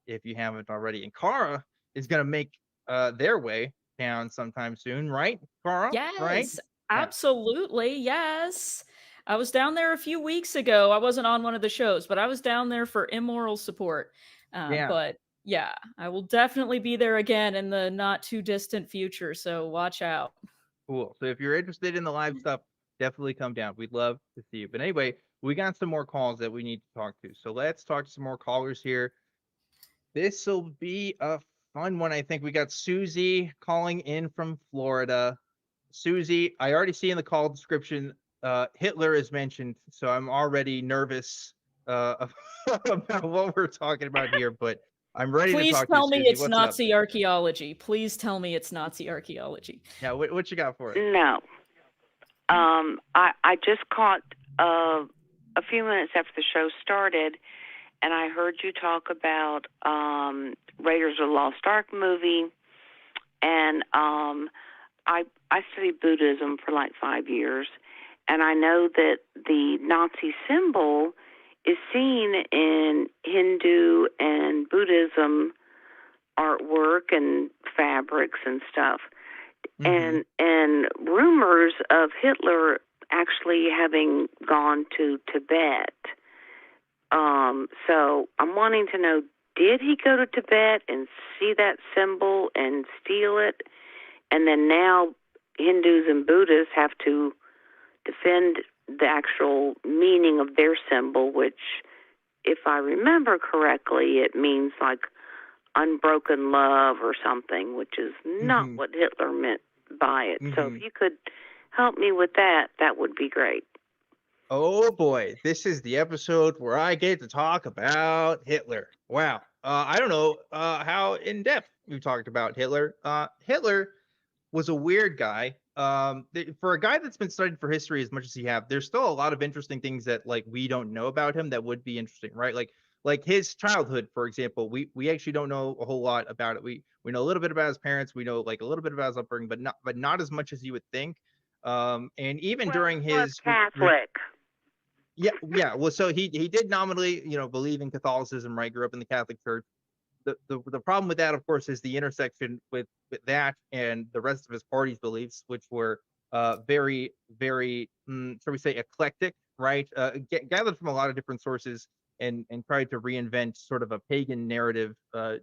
if you haven't already. And Cara is going to make their way down sometime soon, right, Cara? Yes. Right? Absolutely, yes. I was down there a few weeks ago. I wasn't on one of the shows, but I was down there for immoral support. But yeah, I will definitely be there again in the not too distant future. So watch out. Cool. So if you're interested in the live stuff, definitely come down. We'd love to see you. But anyway, we got some more calls that we need to talk to. So let's talk to some more callers here. This will be a fun one. I think we got Suzie calling in from Florida. Suzie, I already see in the call description, Hitler is mentioned, so I'm already nervous about what we're talking about here, but I'm ready to talk to you. Please tell me it's What's Nazi up? archaeology. Please tell me it's Nazi archaeology. Yeah, what you got for it? No. I just caught a few minutes after the show started, and I heard you talk about Raiders of the Lost Ark movie, and I studied Buddhism for like 5 years, and I know that the Nazi symbol is seen in Hindu and Buddhism artwork and fabrics and stuff. Mm-hmm. And rumors of Hitler actually having gone to Tibet. So I'm wanting to know, did he go to Tibet and see that symbol and steal it? And then now Hindus and Buddhists have to defend the actual meaning of their symbol, which, if I remember correctly, it means like unbroken love or something, which is not what Hitler meant by it. So if you could help me with that, that would be great. Oh boy, this is the episode where I get to talk about Hitler. Wow. I don't know how in depth you talked about Hitler. Hitler was a weird guy. For a guy that's been studied for history as much as he have, there's still a lot of interesting things that like we don't know about him that would be interesting, right? Like his childhood, for example, we actually don't know a whole lot about it. We know a little bit about his parents, we know like a little bit about his upbringing, but not as much as you would think. And even during his Catholic. Yeah. Well, so he did nominally, believe in Catholicism, right? Grew up in the Catholic Church. The problem with that, of course, is the intersection with that and the rest of his party's beliefs, which were very, very, shall we say, eclectic, right? Gathered from a lot of different sources and tried to reinvent sort of a pagan narrative, a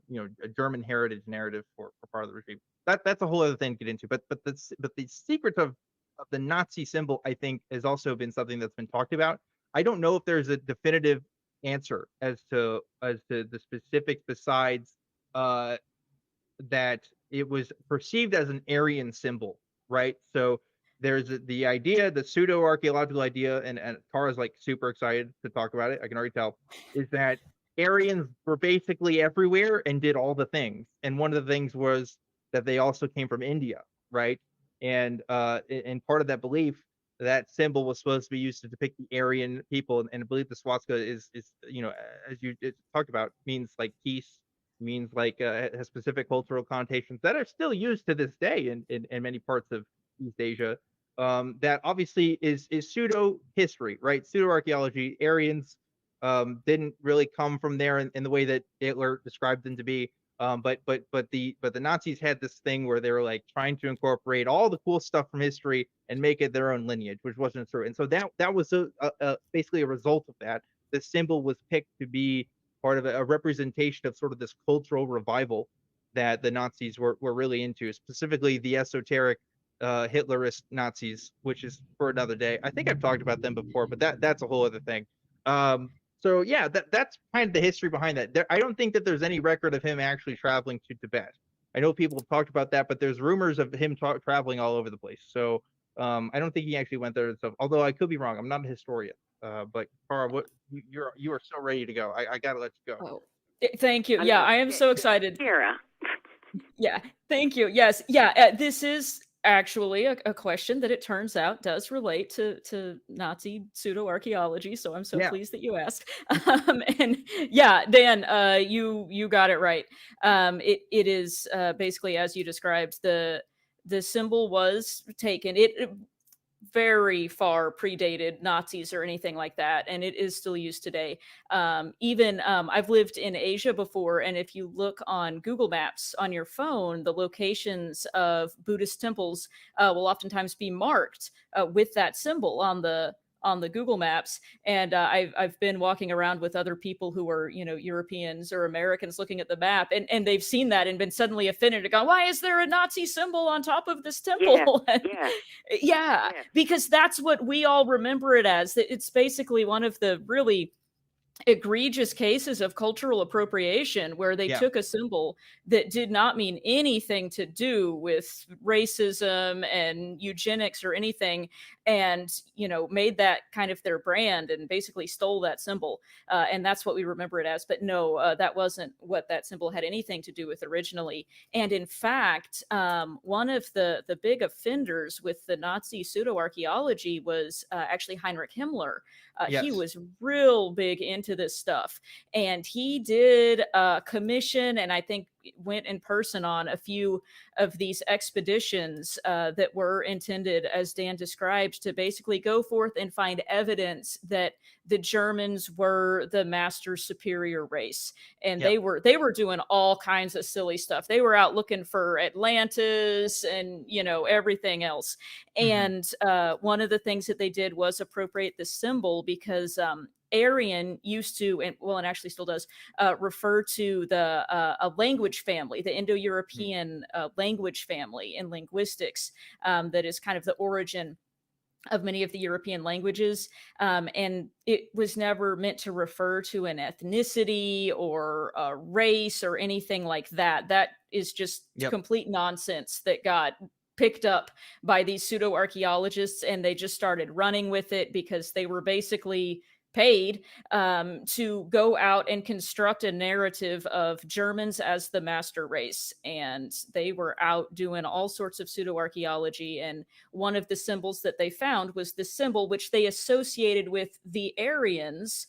German heritage narrative for part of the regime. That's a whole other thing to get into. But the secret of the Nazi symbol, I think, has also been something that's been talked about. I don't know if there's a definitive answer as to the specifics besides that it was perceived as an Aryan symbol, right? So there's the idea, the pseudo archaeological idea, and Tara's like super excited to talk about it. I can already tell, is that Aryans were basically everywhere and did all the things. And one of the things was that they also came from India, right? And part of that belief, that symbol was supposed to be used to depict the Aryan people, and I believe the swastika is as you talked about, means like peace, means like has specific cultural connotations that are still used to this day in many parts of East Asia. That obviously is pseudo history, right? Pseudo archaeology. Aryans didn't really come from there in the way that Hitler described them to be. But the Nazis had this thing where they were like trying to incorporate all the cool stuff from history and make it their own lineage, which wasn't true. And so that was basically a result of that. The symbol was picked to be part of a representation of sort of this cultural revival that the Nazis were really into, specifically the esoteric Hitlerist Nazis, which is for another day. I think I've talked about them before, but that's a whole other thing. So yeah, that's kind of the history behind that. I don't think that there's any record of him actually traveling to Tibet. I know people have talked about that, but there's rumors of him traveling all over the place. So I don't think he actually went there and stuff. Although I could be wrong. I'm not a historian. But Cara, you are so ready to go. I gotta let you go. Oh, thank you. Yeah, I am so excited. Kira. Yeah, thank you. Yes, yeah. This is actually a question that it turns out does relate to Nazi pseudo archaeology. So I'm so pleased that you asked. And yeah, Dan, you got it right. It is basically as you described. The symbol was taken. It very far predated Nazis or anything like that, and it is still used today. Even I've lived in Asia before, and if you look on Google Maps on your phone, the locations of Buddhist temples will oftentimes be marked with that symbol on the Google Maps. And I've been walking around with other people who are, Europeans or Americans looking at the map, and they've seen that and been suddenly offended and gone, why is there a Nazi symbol on top of this temple? Yeah, because that's what we all remember it as. It's basically one of the really egregious cases of cultural appropriation where they took a symbol that did not mean anything to do with racism and eugenics or anything, and made that kind of their brand and basically stole that symbol, and that's what we remember it as. But no, that wasn't what that symbol had anything to do with originally. And in fact, one of the big offenders with the Nazi pseudo-archaeology was actually Heinrich Himmler. He was real big into this stuff, and he did commission, and I think went in person on a few of these expeditions that were intended, as Dan described, to basically go forth and find evidence that the Germans were the master superior race. And they were doing all kinds of silly stuff. They were out looking for Atlantis and everything else. And one of the things that they did was appropriate the symbol, because Aryan used to, and actually still does, refer to a language family, the Indo-European language family in linguistics, that is kind of the origin of many of the European languages. And it was never meant to refer to an ethnicity or a race or anything like that. That is just complete nonsense that got picked up by these pseudo-archaeologists, and they just started running with it because they were basically paid to go out and construct a narrative of Germans as the master race. And they were out doing all sorts of pseudo-archaeology. And one of the symbols that they found was the symbol which they associated with the Aryans,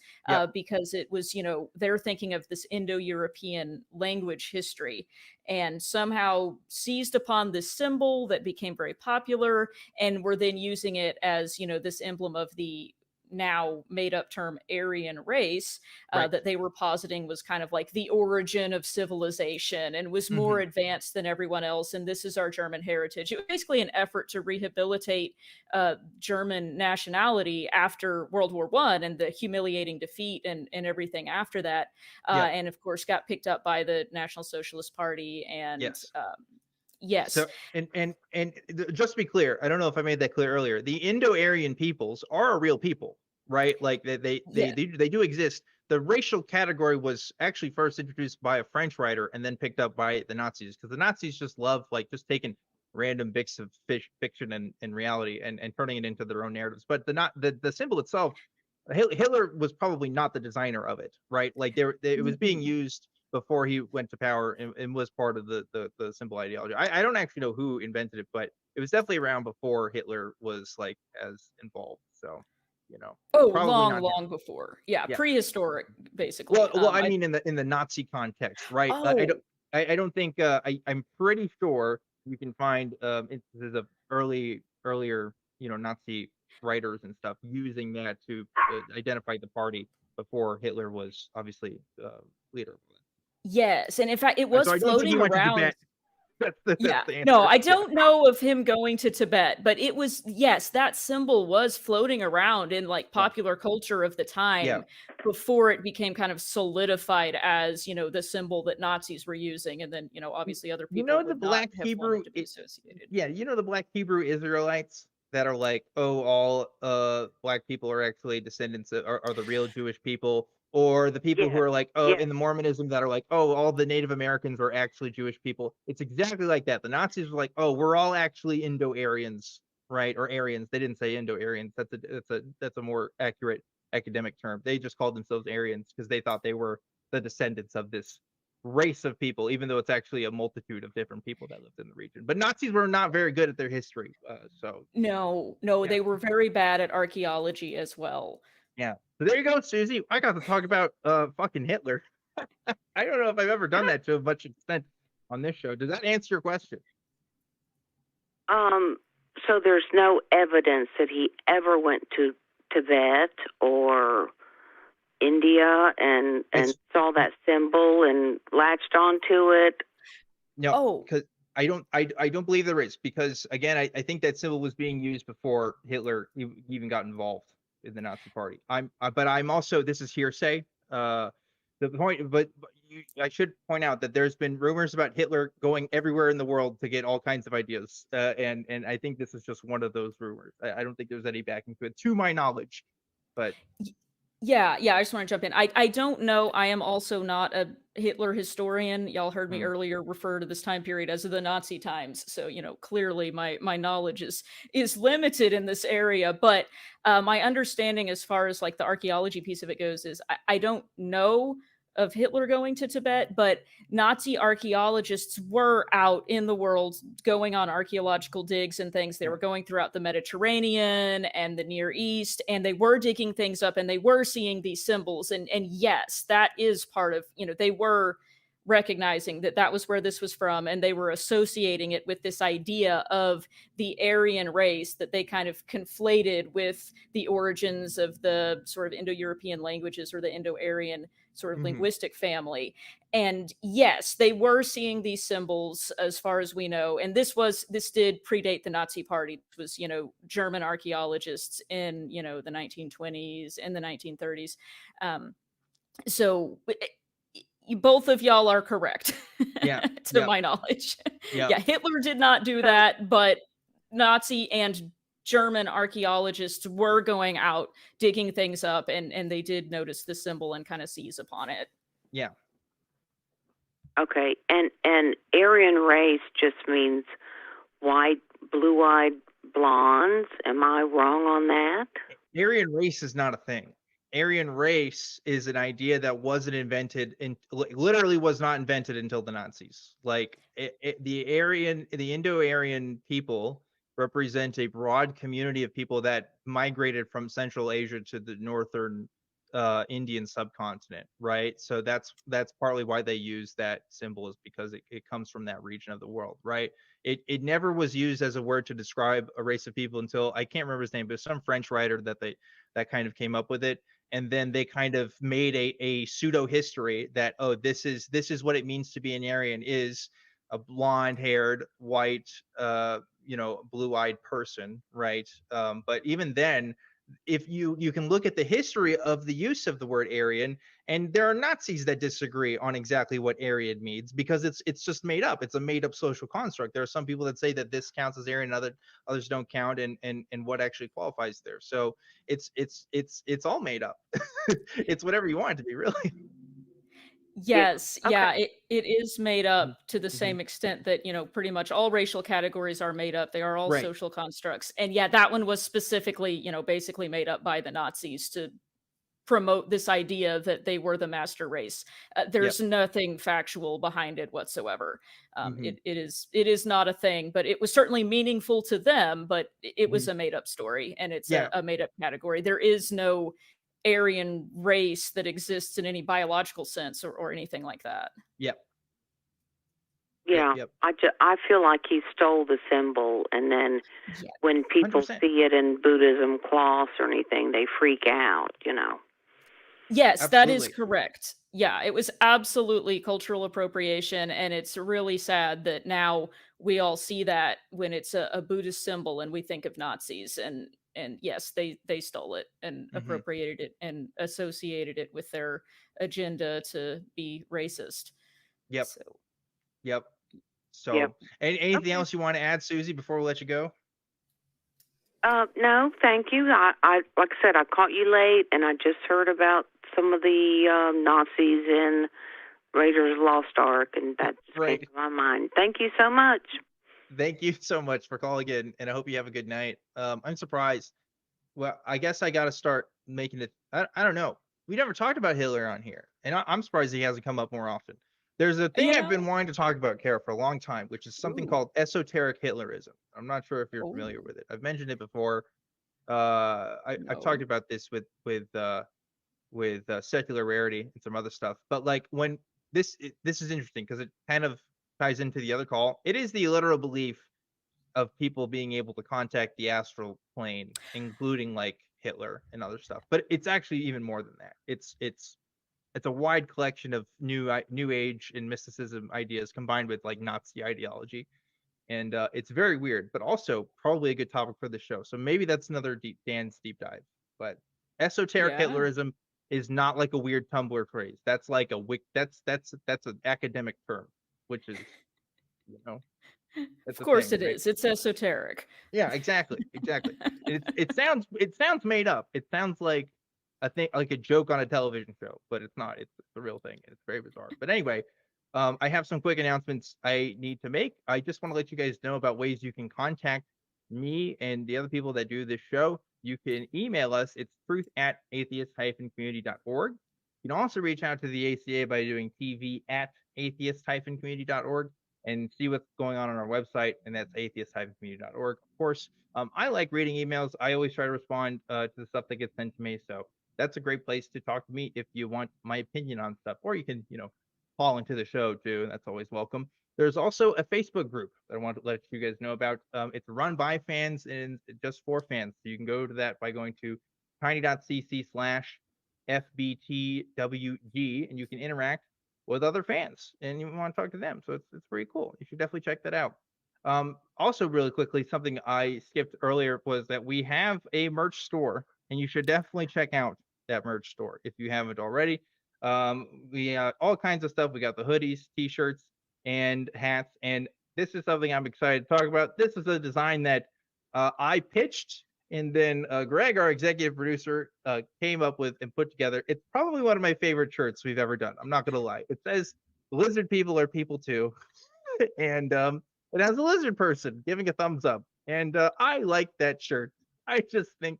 because it was, they're thinking of this Indo-European language history, and somehow seized upon this symbol that became very popular, and were then using it as, this emblem of the now made up term Aryan race, that they were positing was kind of like the origin of civilization and was more advanced than everyone else. And this is our German heritage. It was basically an effort to rehabilitate German nationality after World War I and the humiliating defeat and everything after that. And of course got picked up by the National Socialist Party. And yes. So, and just to be clear, I don't know if I made that clear earlier. The Indo-Aryan peoples are a real people, right? Like they do exist. The racial category was actually first introduced by a French writer and then picked up by the Nazis, because the Nazis just love like just taking random bits of fiction and reality and turning it into their own narratives. But the symbol itself, Hitler was probably not the designer of it, right? Like it was being used before he went to power and was part of the symbol ideology. I don't actually know who invented it, but it was definitely around before Hitler was like as involved. So, you know. Oh, probably long before. Yeah, prehistoric, basically. Well, I mean in the Nazi context, right? I don't think I'm pretty sure you can find instances of earlier, you know, Nazi writers and stuff using that to identify the party before Hitler was obviously leader. Yes, and in fact, it was floating around. That's no, I don't know of him going to Tibet, but it was, yes, that symbol was floating around in like popular culture of the time before it became kind of solidified as, you know, the symbol that Nazis were using, and then, you know, obviously other people. You know, the Black Hebrew associated. Yeah, you know, the Black Hebrew Israelites that are like, oh, all Black people are actually descendants of, are the real Jewish people. Or the people who are like, oh, in the Mormonism that are like, oh, all the Native Americans are actually Jewish people. It's exactly like that. The Nazis were like, oh, we're all actually Indo-Aryans, right? Or Aryans. They didn't say Indo-Aryans. That's a more accurate academic term. They just called themselves Aryans because they thought they were the descendants of this race of people, even though it's actually a multitude of different people that lived in the region. But Nazis were not very good at their history. No, they were very bad at archaeology as well. Yeah. So there you go, Susie. I got to talk about fucking Hitler. I don't know if I've ever done that to a much extent on this show. Does that answer your question? So there's no evidence that he ever went to Tibet or India and saw that symbol and latched onto it. No, because I don't believe there is, because again, I think that symbol was being used before Hitler even got involved in the Nazi Party. But I'm also, this is hearsay. The point, but I should point out that there's been rumors about Hitler going everywhere in the world to get all kinds of ideas, and I think this is just one of those rumors. I don't think there's any backing to it, to my knowledge. But yeah, I just want to jump in. I don't know. I am also not a Hitler historian. Y'all heard me earlier refer to this time period as the Nazi times. So, you know, clearly my knowledge is limited in this area. But my understanding as far as like the archaeology piece of it goes is I don't know of Hitler going to Tibet, but Nazi archaeologists were out in the world going on archaeological digs and things. They were going throughout the Mediterranean and the Near East, and they were digging things up and they were seeing these symbols. And yes, that is part of, you know, they were recognizing that that was where this was from, and they were associating it with this idea of the Aryan race that they kind of conflated with the origins of the sort of Indo-European languages or the Indo-Aryan sort of linguistic family. And yes, they were seeing these symbols as far as we know. And this did predate the Nazi Party. It was, you know, German archaeologists in, you know, the 1920s and the 1930s. So both of y'all are correct. To my knowledge. Yeah, Hitler did not do that, but Nazi and German archaeologists were going out digging things up, and they did notice the symbol and kind of seize upon it. Yeah. Okay, and Aryan race just means white, blue-eyed blondes. Am I wrong on that? Aryan race is not a thing. Aryan race is an idea that wasn't invented literally was not invented until the Nazis. Like the Indo-Aryan people represent a broad community of people that migrated from Central Asia to the northern Indian subcontinent, right? So that's partly why they use that symbol, is because it comes from that region of the world, right? It never was used as a word to describe a race of people until, I can't remember his name, but some French writer that kind of came up with it. And then they kind of made a pseudo history that, oh, this is what it means to be an Aryan, is a blonde-haired, white, blue-eyed person, right? But even then, if you can look at the history of the use of the word Aryan, and there are Nazis that disagree on exactly what Aryan means, because it's just made up. It's a made up social construct. There are some people that say that this counts as Aryan, others don't count, and what actually qualifies there. So it's all made up. It's whatever you want it to be, really. Yes, Okay. yeah, it is made up to the same extent that, pretty much all racial categories are made up. They are all Right. social constructs. And yeah, that one was specifically, basically made up by the Nazis to promote this idea that they were the master race. There's nothing factual behind it whatsoever. It is not a thing, but it was certainly meaningful to them, but it was a made up story, and it's a made up category. There is no Aryan race that exists in any biological sense or anything like that. Yep. Yeah, Yep. I feel like he stole the symbol, and then when people 100%. see it in Buddhism cloths or anything, they freak out, Yes, that is Absolutely. correct. Yeah, it was absolutely cultural appropriation, and it's really sad that now we all see that when it's a Buddhist symbol and we think of Nazis, and yes, they stole it and appropriated it and associated it with their agenda to be racist. Yep. So Yep. So, Yep. anything Okay. else you want to add, Susie, before we let you go? No, thank you. I like I said, I caught you late, and I just heard about some of the Nazis in Raiders of the Lost Ark, and that just came to my mind. Thank you so much. Thank you so much for calling in, and I hope you have a good night. I'm surprised. Well, I guess I got to start making it. I don't know. We never talked about Hitler on here, and I'm surprised he hasn't come up more often. There's a thing I've been wanting to talk about, Kara, for a long time, which is something called esoteric Hitlerism. I'm not sure if you're familiar with it. I've mentioned it before. I've talked about this with Secular Rarity and some other stuff. But like when this is interesting because it kind of ties into the other call. It is the literal belief of people being able to contact the astral plane, including like Hitler and other stuff. But it's actually even more than that. It's a wide collection of new age and mysticism ideas combined with like Nazi ideology. And it's very weird, but also probably a good topic for the show. So maybe that's another Dan's deep dive. But esoteric Hitlerism is not like a weird Tumblr phrase. That's like that's an academic term, which is, of course it is. It's esoteric. Yeah, exactly. It sounds made up. It sounds like a thing, like a joke on a television show, but it's not. It's the real thing. It's very bizarre. But anyway, I have some quick announcements I need to make. I just want to let you guys know about ways you can contact me and the other people that do this show. You can email us. It's truth@atheist-community.org. You can also reach out to the ACA by doing tv@atheist-community.org and see what's going on our website, and that's atheist-community.org. Of course, I like reading emails. I always try to respond to the stuff that gets sent to me. So that's a great place to talk to me if you want my opinion on stuff, or you can, call into the show too. That's always welcome. There's also a Facebook group that I want to let you guys know about. It's run by fans and just for fans. So you can go to that by going to tiny.cc/FBTWG, and you can interact with other fans and you want to talk to them. So it's pretty cool. You should definitely check that out. Also really quickly, something I skipped earlier was that we have a merch store, and you should definitely check out that merch store if you haven't already. We all kinds of stuff. We got the hoodies, t-shirts, and hats, and this is something I'm excited to talk about. This is a design that I pitched, and then Greg, our executive producer, came up with and put together. It's probably one of my favorite shirts we've ever done. I'm not gonna lie. It says "Lizard people are people too," and it has a lizard person giving a thumbs up, and I like that shirt. I just think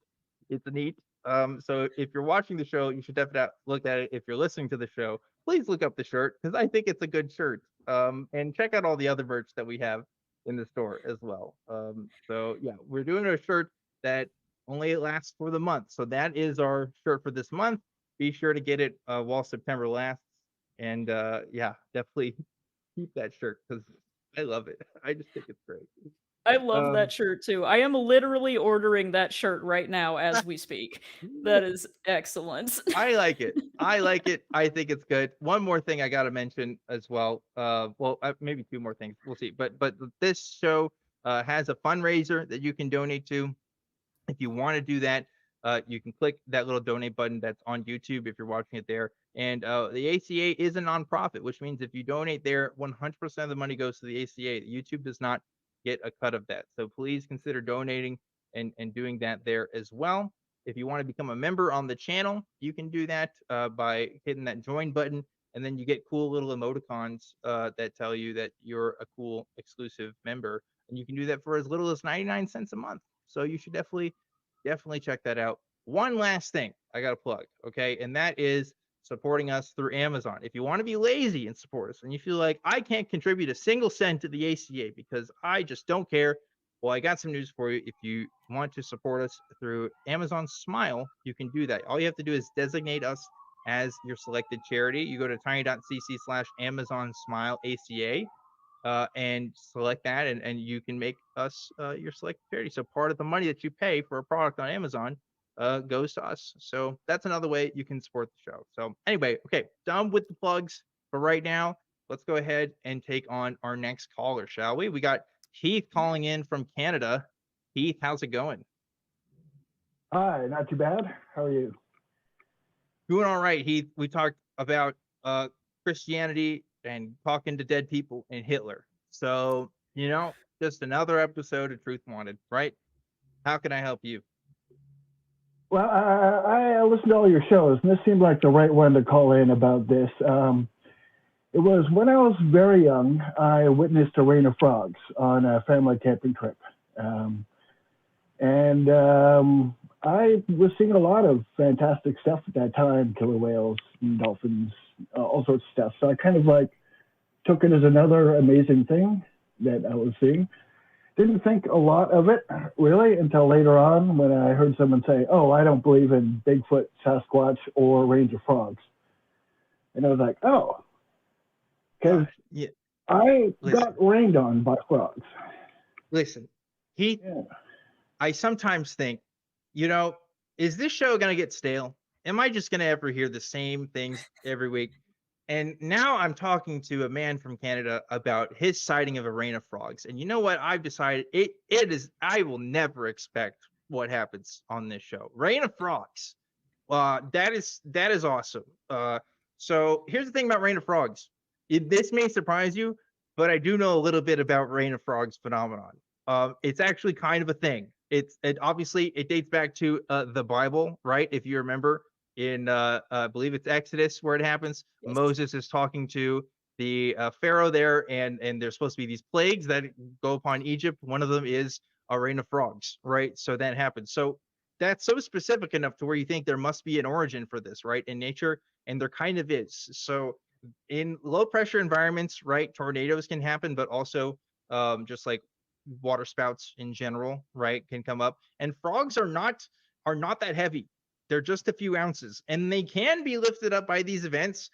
it's neat. So if you're watching the show, you should definitely look at it. If you're listening to the show, please look up the shirt because I think it's a good shirt. And check out all the other merch that we have in the store as well. So yeah, we're doing a shirt that only lasts for the month. So that is our shirt for this month. Be sure to get it while September lasts. And yeah, definitely keep that shirt because I love it. I just think it's great. I love that shirt too. I am literally ordering that shirt right now as we speak. That is excellent. I like it. I think it's good. One more thing I got to mention as well. Maybe two more things. We'll see. But this show has a fundraiser that you can donate to. If you want to do that, you can click that little donate button that's on YouTube if you're watching it there. And the ACA is a nonprofit, which means if you donate there, 100% of the money goes to the ACA. YouTube does not get a cut of that. So please consider donating and doing that there as well. If you want to become a member on the channel, you can do that by hitting that join button, and then you get cool little emoticons that tell you that you're a cool exclusive member, and you can do that for as little as 99 cents a month. So you should definitely check that out. One last thing I got to plug, okay, and that is supporting us through Amazon. If you want to be lazy and support us, and you feel like I can't contribute a single cent to the ACA because I just don't care, well, I got some news for you. If you want to support us through Amazon Smile, you can do that. All you have to do is designate us as your selected charity. You go to tiny.cc/Amazon Smile ACA and select that, and you can make us your selected charity. So part of the money that you pay for a product on Amazon goes to us. So that's another way you can support the show. So anyway, okay, done with the plugs for right now. Let's go ahead and take on our next caller, shall we? We got Heath calling in from Canada. Heath, how's it going? Hi, not too bad. How are you? Doing all right, Heath. We talked about Christianity and talking to dead people and Hitler. So, you know, just another episode of Truth Wanted, right? How can I help you? Well, I listened to all your shows, and this seemed like the right one to call in about this. It was when I was very young, I witnessed a rain of frogs on a family camping trip. I was seeing a lot of fantastic stuff at that time, killer whales and dolphins, all sorts of stuff. So I kind of like took it as another amazing thing that I was seeing. Didn't think a lot of it really until later on when I heard someone say, "Oh, I don't believe in Bigfoot, Sasquatch, or rains of frogs." And I was like, "Oh, because I got rained on by frogs." Listen, Heath, I sometimes think, you know, is this show going to get stale? Am I just going to ever hear the same things every week? And now I'm talking to a man from Canada about his sighting of a rain of frogs. And you know what? I've decided it is, I will never expect what happens on this show. Rain of frogs. That is awesome. So here's the thing about rain of frogs. This may surprise you, but I do know a little bit about rain of frogs phenomenon. It's actually kind of a thing. It obviously it dates back to the Bible, right? If you remember in I believe it's Exodus where it happens. Yes. Moses is talking to the Pharaoh there, and there's supposed to be these plagues that go upon Egypt. One of them is a rain of frogs, right? So that happens. So that's so specific enough to where you think there must be an origin for this, right, in nature, and there kind of is. So in low pressure environments, right, tornadoes can happen, but also just like water spouts in general, right, can come up. And frogs are not that heavy. They're just a few ounces, and they can be lifted up by these events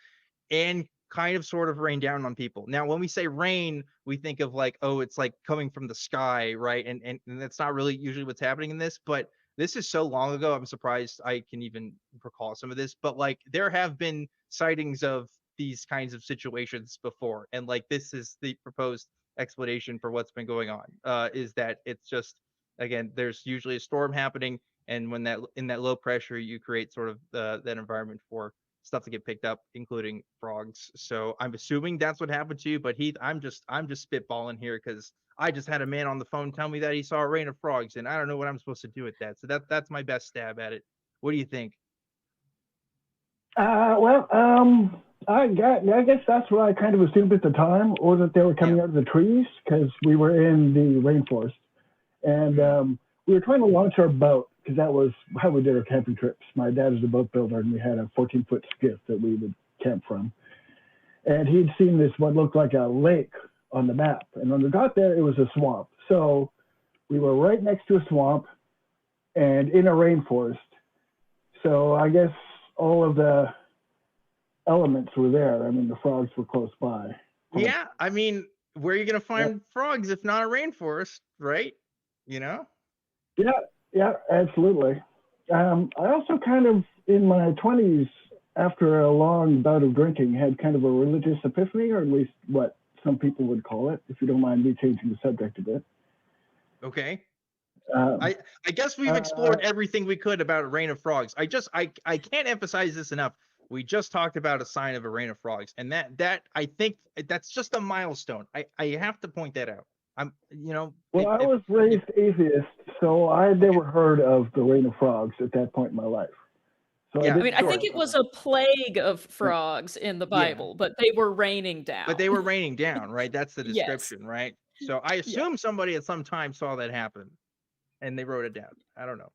and kind of sort of rain down on people. Now, when we say rain, we think of like, oh, it's like coming from the sky, right? And that's not really usually what's happening in this, but this is so long ago, I'm surprised I can even recall some of this. But like there have been sightings of these kinds of situations before, and like this is the proposed explanation for what's been going on, is that it's just, again, there's usually a storm happening, and when that in that low pressure, you create sort of that environment for stuff to get picked up, including frogs. So I'm assuming that's what happened to you. But Heath, I'm just spitballing here because I just had a man on the phone tell me that he saw a rain of frogs, and I don't know what I'm supposed to do with that. So that's my best stab at it. What do you think? I guess that's what I kind of assumed at the time, or that they were coming out of the trees, because we were in the rainforest, and we were trying to launch our boat, because that was how we did our camping trips. My dad is a boat builder, and we had a 14-foot skiff that we would camp from. And he'd seen this what looked like a lake on the map, and when we got there, it was a swamp. So we were right next to a swamp and in a rainforest. So I guess all of the elements were there. I mean, the frogs were close by. Yeah, I mean, where are you going to find frogs if not a rainforest, right? You know? Yeah, absolutely. I also kind of, in my 20s, after a long bout of drinking, had kind of a religious epiphany, or at least what some people would call it, if you don't mind me changing the subject a bit. Okay. I guess we've explored everything we could about a rain of frogs. I can't emphasize this enough. We just talked about a sign of a rain of frogs, and that I think that's just a milestone. I have to point that out. I'm, Well, I was raised atheist, so I had never heard of the rain of frogs at that point in my life. So Yeah, I think it was a plague of frogs in the Bible, but they were raining down. But they were raining down, right? That's the Yes. description, right? So I assume somebody at some time saw that happen, and they wrote it down. I don't know.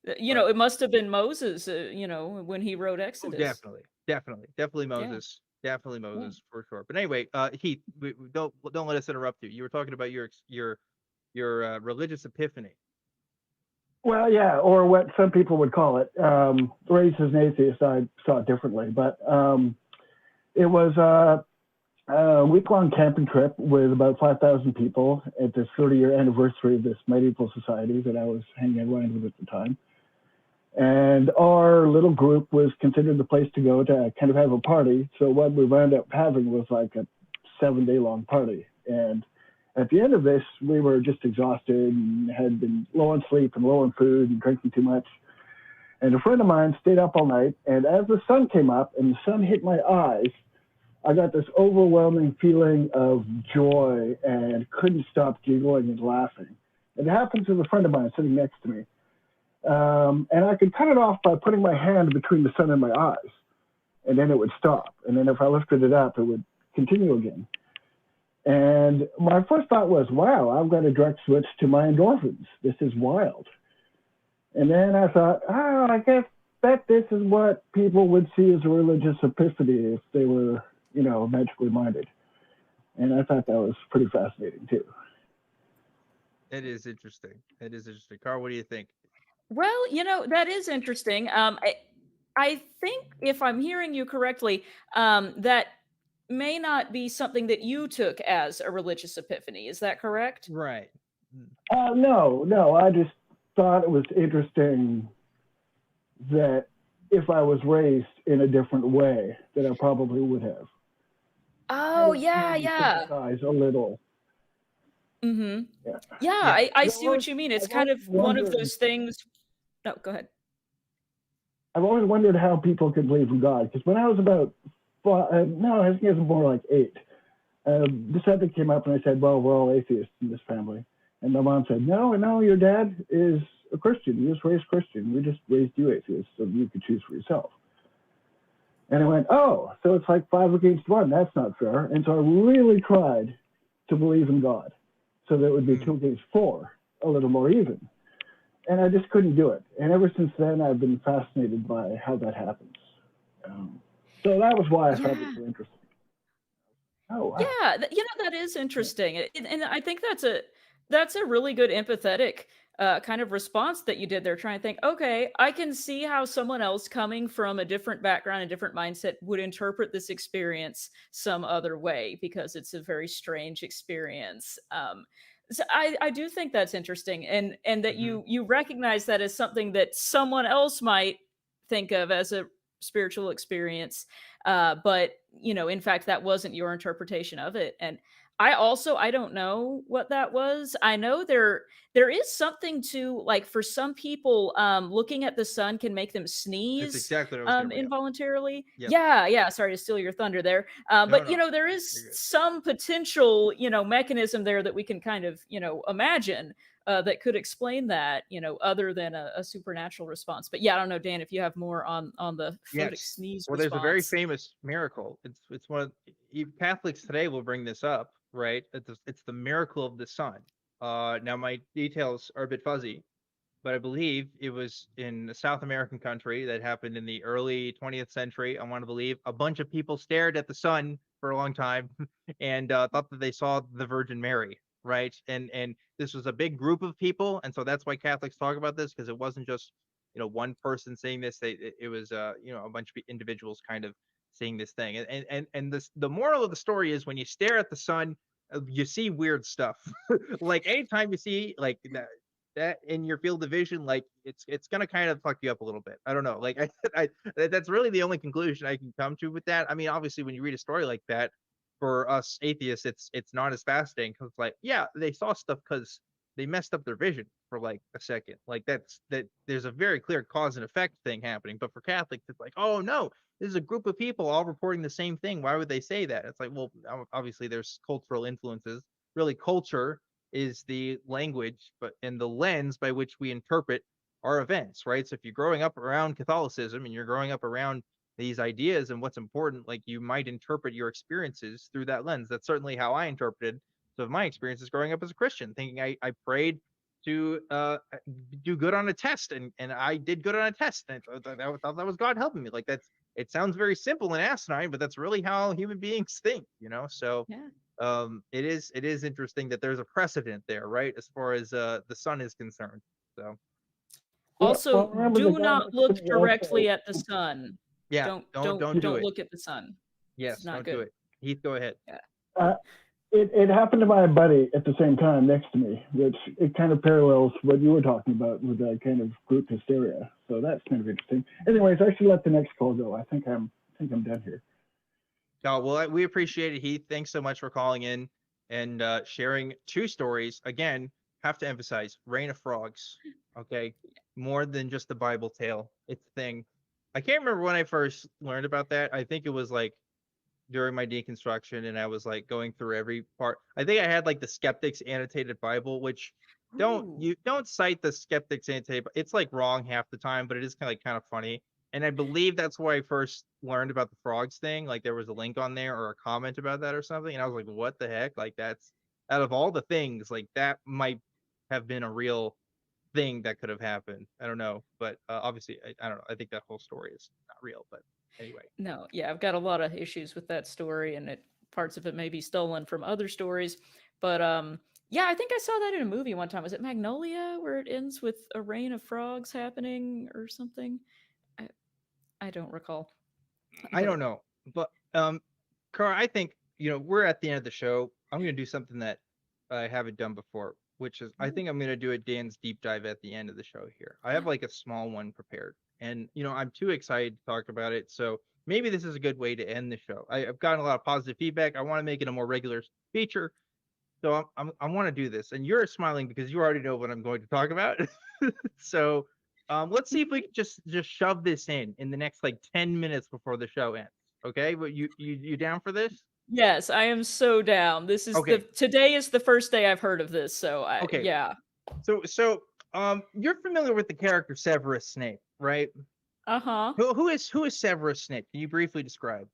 It must have been Moses, when he wrote Exodus. Definitely Moses. Definitely Moses for sure. But anyway, Heath, don't let us interrupt you. You were talking about your religious epiphany. Well, yeah, or what some people would call it. Raised as an atheist, I saw it differently, but it was a week-long camping trip with about 5,000 people at this 30-year anniversary of this medieval society that I was hanging around with at the time. And our little group was considered the place to go to kind of have a party. So what we wound up having was like a 7-day-long party. And at the end of this, we were just exhausted and had been low on sleep and low on food and drinking too much. And a friend of mine stayed up all night. And as the sun came up and the sun hit my eyes, I got this overwhelming feeling of joy and couldn't stop giggling and laughing. It happened to a friend of mine sitting next to me. And I could cut it off by putting my hand between the sun and my eyes, and then it would stop. And then if I lifted it up, it would continue again. And my first thought was, wow, I've got a direct switch to my endorphins. This is wild. And then I thought, I bet this is what people would see as a religious epiphany if they were, magically minded. And I thought that was pretty fascinating too. It is interesting. Carl, what do you think? Well, that is interesting. I think if I'm hearing you correctly, that may not be something that you took as a religious epiphany. Is that correct? Right. No. I just thought it was interesting that if I was raised in a different way, that I probably would have. Oh, yeah. A little. Mm-hmm. Yeah, I see what you mean. It's kind of one of those things. No, go ahead. I've always wondered how people could believe in God, because when I was about, I think it was more like 8, this subject came up and I said, well, we're all atheists in this family. And my mom said, no, your dad is a Christian. He was raised Christian. We just raised you atheists so you could choose for yourself. And I went, oh, so it's like 5 against 1. That's not fair. And so I really tried to believe in God, so that it would be 2 against 4, a little more even. And I just couldn't do it. And ever since then, I've been fascinated by how that happens. So that was why I thought it was so interesting. Oh, wow. Yeah, that is interesting. And I think that's a really good empathetic kind of response that you did there, trying to think, okay, I can see how someone else coming from a different background, a different mindset would interpret this experience some other way, because it's a very strange experience. So I do think that's interesting, and that you recognize that as something that someone else might think of as a spiritual experience, but in fact that wasn't your interpretation of it. And I don't know what that was. I know there is something to, like, for some people, looking at the sun can make them sneeze. That's exactly what I was gonna bring up. Involuntarily. Yep. Yeah. Sorry to steal your thunder there. But No. there is some potential, mechanism there that we can kind of, imagine that could explain that, other than a supernatural response. But yeah, I don't know, Dan, if you have more on the photic sneeze Well, response. there's a very famous miracle. It's one of Catholics today will bring this up, right? It's the miracle of the sun. Now my details are a bit fuzzy, but I believe it was in a South American country that happened in the early 20th century. I want to believe a bunch of people stared at the sun for a long time and thought that they saw the Virgin Mary, right? And this was a big group of people, and so that's why Catholics talk about this, because it wasn't just one person saying this. It was a bunch of individuals kind of saying this thing. And the moral of the story is, when you stare at the sun, you see weird stuff. Like anytime you see like that in your field of vision, like it's gonna kind of fuck you up a little bit. I don't know. Like I that's really the only conclusion I can come to with that. I mean, obviously, when you read a story like that, for us atheists, it's not as fascinating, because it's like, yeah, they saw stuff because they messed up their vision, for like a second. Like that there's a very clear cause and effect thing happening. But for Catholics, it's like, oh no, this is a group of people all reporting the same thing. Why would they say that? It's like, well, obviously there's cultural influences. Really, culture is the language, but and the lens by which we interpret our events, right? So if you're growing up around Catholicism and you're growing up around these ideas and what's important, like you might interpret your experiences through that lens. That's certainly how I interpreted some of my experiences growing up as a Christian, thinking I prayed to do good on a test, and I did good on a test, and I thought that was God helping me. Like it sounds very simple and asinine, but that's really how human beings think, you know. So yeah. it is interesting that there's a precedent there, right, as far as the sun is concerned. So also, remember the do guy not next to look me directly also- at the sun. yeah, don't do it. look at the sun. Yes, It's not don't good. do it. Heath, go ahead. Yeah. It happened to my buddy at the same time next to me, which it kind of parallels what you were talking about with that kind of group hysteria. So that's kind of interesting. Anyways, I should let the next call go. I think I'm done here. Oh, well, we appreciate it, Heath. Thanks so much for calling in and sharing two stories. Again, have to emphasize, Rain of Frogs, okay? More than just the Bible tale. It's a thing. I can't remember when I first learned about that. I think it was like during my deconstruction, and I was like going through every part. I think I had like the Skeptics Annotated Bible, which don't cite the Skeptics Annotated. It's like wrong half the time, but it is kind of funny. And I believe that's where I first learned about the frogs thing. Like there was a link on there or a comment about that or something, and I was like, what the heck? Like that's out of all the things, like that might have been a real thing that could have happened. I don't know, but obviously I don't know. I think that whole story is not real, but anyway. No, yeah, I've got a lot of issues with that story, and parts of it may be stolen from other stories. But yeah, I think I saw that in a movie one time. Was it Magnolia, where it ends with a rain of frogs happening or something? I don't recall. I don't know, but Carl, I think we're at the end of the show. I'm going to do something that I haven't done before, which is I think I'm going to do a Dan's deep dive at the end of the show here. I have like a small one prepared, and I'm too excited to talk about it. So maybe this is a good way to end the show. I've gotten a lot of positive feedback. I want to make it a more regular feature, so I want to do this. And you're smiling because you already know what I'm going to talk about. So let's see if we can just shove this in the next like 10 minutes before the show ends. Okay, but you down for this? Yes, I am so down. This is today is the first day I've heard of this, so yeah. So you're familiar with the character Severus Snape, right? Uh-huh. Who is Severus Snape? Can you briefly describe?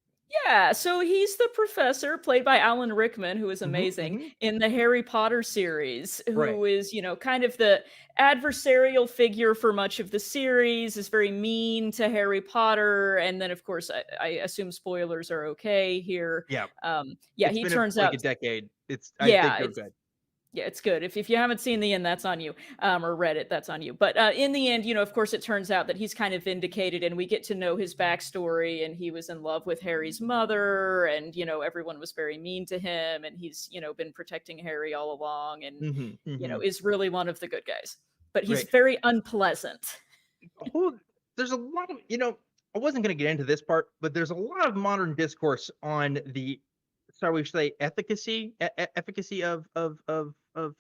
Yeah, so he's the professor played by Alan Rickman, who is amazing in the Harry Potter series, who is, kind of the adversarial figure for much of the series, is very mean to Harry Potter. And then, of course, I assume spoilers are okay here. Yeah. Yeah, he turns out like a decade. I think you're good. Yeah, it's good. If you haven't seen the end, that's on you, or read it, that's on you. But in the end, of course, it turns out that he's kind of vindicated, and we get to know his backstory, and he was in love with Harry's mother, and, everyone was very mean to him, and he's, been protecting Harry all along, and, is really one of the good guys. But he's very unpleasant. There's a lot of, I wasn't going to get into this part, but there's a lot of modern discourse on the, shall we say, efficacy of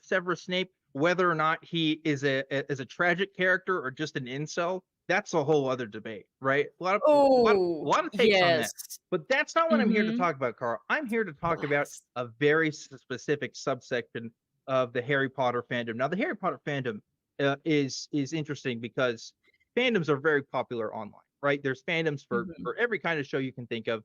Severus Snape, whether or not he is a tragic character or just an incel. That's a whole other debate, right? A lot of takes on that. But that's not what I'm here to talk about, Carl. I'm here to talk about a very specific subsection of the Harry Potter fandom. Now, the Harry Potter fandom is interesting because fandoms are very popular online, right? There's fandoms for every kind of show you can think of.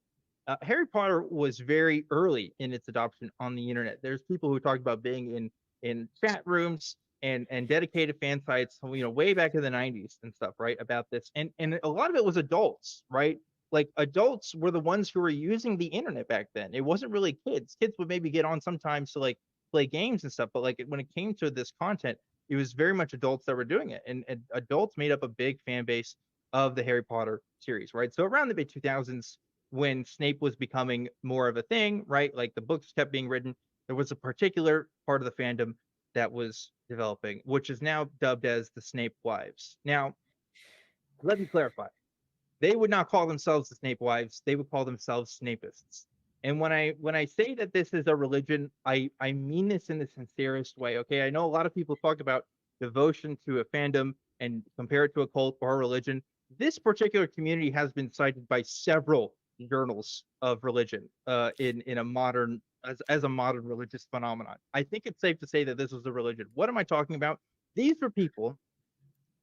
Harry Potter was very early in its adoption on the internet. There's people who talked about being in chat rooms and dedicated fan sites, way back in the 90s and stuff, right, about this. And a lot of it was adults, right? Like adults were the ones who were using the internet back then. It wasn't really kids. Kids would maybe get on sometimes to like play games and stuff, but like when it came to this content, it was very much adults that were doing it. And adults made up a big fan base of the Harry Potter series, right? So around the mid 2000s, when Snape was becoming more of a thing, right? Like the books kept being written, there was a particular part of the fandom that was developing, which is now dubbed as the Snape Wives. Now, let me clarify. They would not call themselves the Snape Wives. They would call themselves Snapists. And when I say that this is a religion, I mean this in the sincerest way, okay? I know a lot of people talk about devotion to a fandom and compare it to a cult or a religion. This particular community has been cited by several journals of religion in a modern as a modern religious phenomenon. I think it's safe to say that this was a religion. What am I talking about? These were people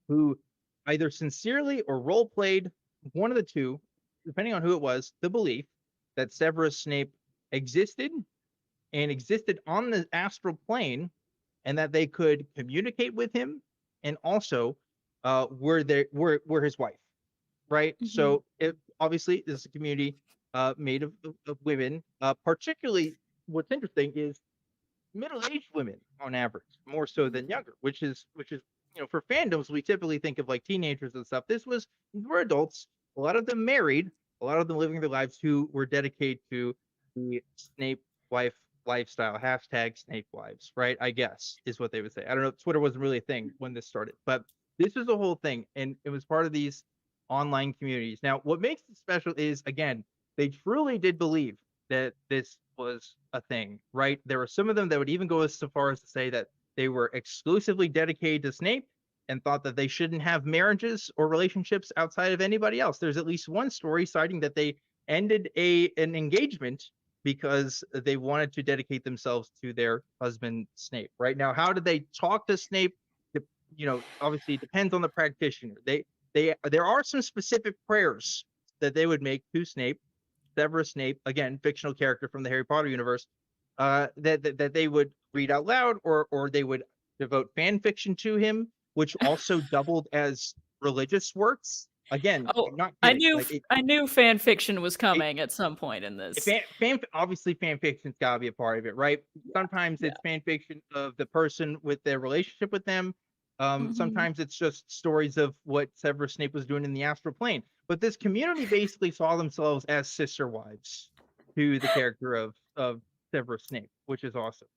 who either sincerely or role played, one of the two, depending on who it was, the belief that Severus Snape existed and existed on the astral plane, and that they could communicate with him, and also were his wife, right? So it obviously this is a community made of women. Particularly, what's interesting is middle-aged women on average, more so than younger, which is for fandoms we typically think of like teenagers and stuff. These were adults, a lot of them married, a lot of them living their lives, who were dedicated to the Snape wife lifestyle, hashtag Snape wives, right? I guess is what they would say. I don't know. Twitter wasn't really a thing when this started, but this is a whole thing, and it was part of these online communities. Now, what makes it special is, again, they truly did believe that this was a thing, right? There were some of them that would even go as so far as to say that they were exclusively dedicated to Snape and thought that they shouldn't have marriages or relationships outside of anybody else. There's at least one story citing that they ended an engagement because they wanted to dedicate themselves to their husband Snape. Right now, how did they talk to Snape? Obviously it depends on the practitioner. There are some specific prayers that they would make to Snape, Severus Snape, again, fictional character from the Harry Potter universe, that they would read out loud, or they would devote fan fiction to him, which also doubled as religious works. Again, I'm not kidding. I knew fan fiction was coming at some point in this. Obviously, fan fiction's got to be a part of it, right? Sometimes it's fan fiction of the person with their relationship with them. Sometimes it's just stories of what Severus Snape was doing in the astral plane. But this community basically saw themselves as sister wives to the character of Severus Snape, which is awesome.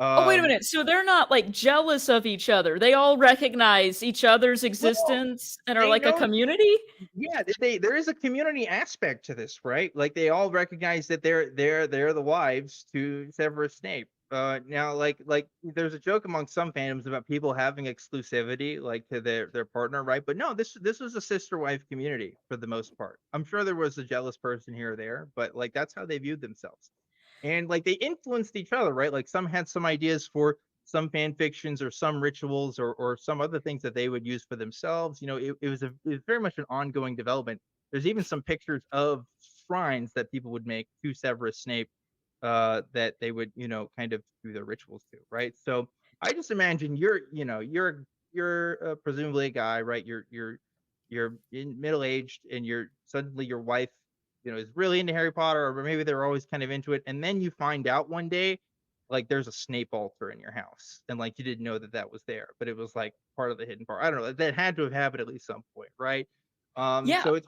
Oh, wait a minute. So they're not like jealous of each other. They all recognize each other's existence and are like a community? Yeah, there is a community aspect to this, right? Like they all recognize that they're the wives to Severus Snape. Now, like there's a joke among some fandoms about people having exclusivity, like to their partner, right? But no, this was a sister wife community for the most part. I'm sure there was a jealous person here or there, but like that's how they viewed themselves. And like they influenced each other, right? Like some had some ideas for some fan fictions or some rituals or some other things that they would use for themselves. It was very much an ongoing development. There's even some pictures of shrines that people would make to Severus Snape that they would, kind of do their rituals to, right? So I just imagine you're presumably a guy, right? You're middle-aged, and suddenly your wife is really into Harry Potter, or maybe they're always kind of into it, and then you find out one day like there's a Snape altar in your house, and like you didn't know that was there, but it was like part of the hidden part. I don't know, that had to have happened at least some point, right? Yeah. So it's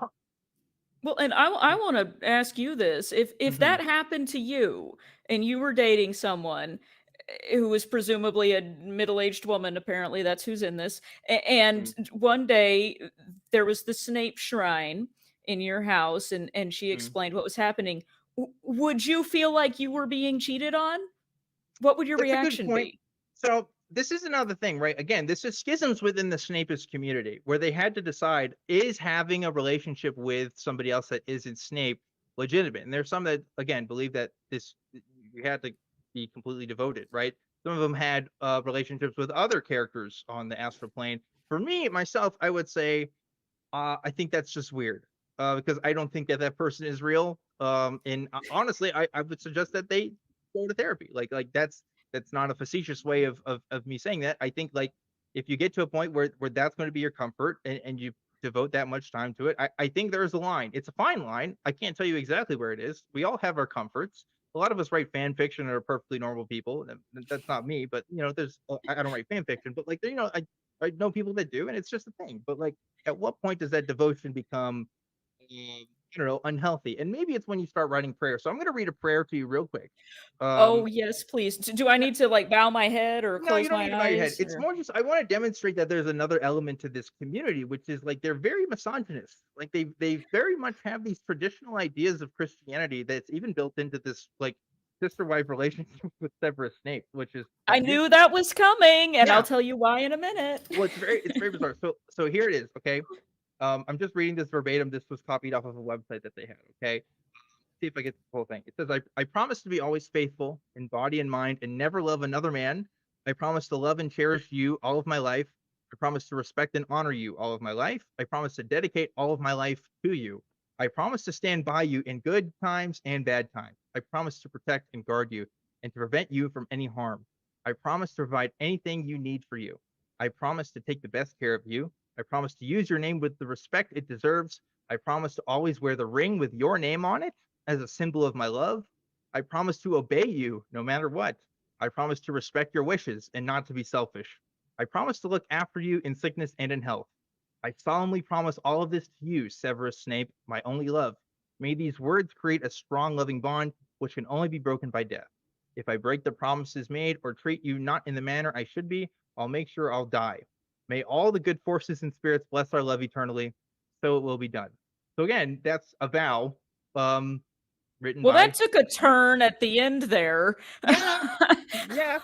well, and I want to ask you this: if that happened to you and you were dating someone who was presumably a middle-aged woman, apparently that's who's in this, and one day there was the Snape shrine in your house, and she explained what was happening, would you feel like you were being cheated on? What would your reaction be? So this is another thing, right? Again, this is schisms within the Snapist community where they had to decide, is having a relationship with somebody else that isn't Snape legitimate? And there's some that, again, believe that you had to be completely devoted, right? Some of them had relationships with other characters on the astral plane. For me, myself, I would say, I think that's just weird. Because I don't think that person is real. And honestly, I would suggest that they go to therapy. Like that's not a facetious way of me saying that. I think like if you get to a point where that's going to be your comfort, and you devote that much time to it, I think there's a line. It's a fine line. I can't tell you exactly where it is. We all have our comforts. A lot of us write fan fiction and are perfectly normal people. That's not me, but there's I don't write fan fiction, but like I know people that do, and it's just a thing. But like, at what point does that devotion become unhealthy? And maybe it's when you start writing prayer. So I'm going to read a prayer to you real quick. Oh yes, please. Do I need to like bow my head or close my eyes? Bow your head. It's more just I want to demonstrate that there's another element to this community, which is like they're very misogynist. Like they very much have these traditional ideas of Christianity that's even built into this like sister-wife relationship with Severus Snape, which is I knew that was coming, and Yeah. I'll tell you why in a minute. well, it's very bizarre. So here it is. Okay, I'm just reading this verbatim. This was copied off of a website that they had. Okay, see if I get the whole thing. It says, I promise to be always faithful in body and mind and never love another man. I promise to love and cherish you all of my life. I promise to respect and honor you all of my life. I promise to dedicate all of my life to you. I promise to stand by you in good times and bad times. I promise to protect and guard you and to prevent you from any harm. I promise to provide anything you need for you. I promise to take the best care of you. I promise to use your name with the respect it deserves. I promise to always wear the ring with your name on it as a symbol of my love. I promise to obey you no matter what. I promise to respect your wishes and not to be selfish. I promise to look after you in sickness and in health. I solemnly promise all of this to you, Severus Snape, my only love. May these words create a strong, loving bond which can only be broken by death. If I break the promises made or treat you not in the manner I should be, I'll make sure I'll die. May all the good forces and spirits bless our love eternally. So it will be done. So again, that's a vow. Written Well, by. that took a turn at the end there. Yeah.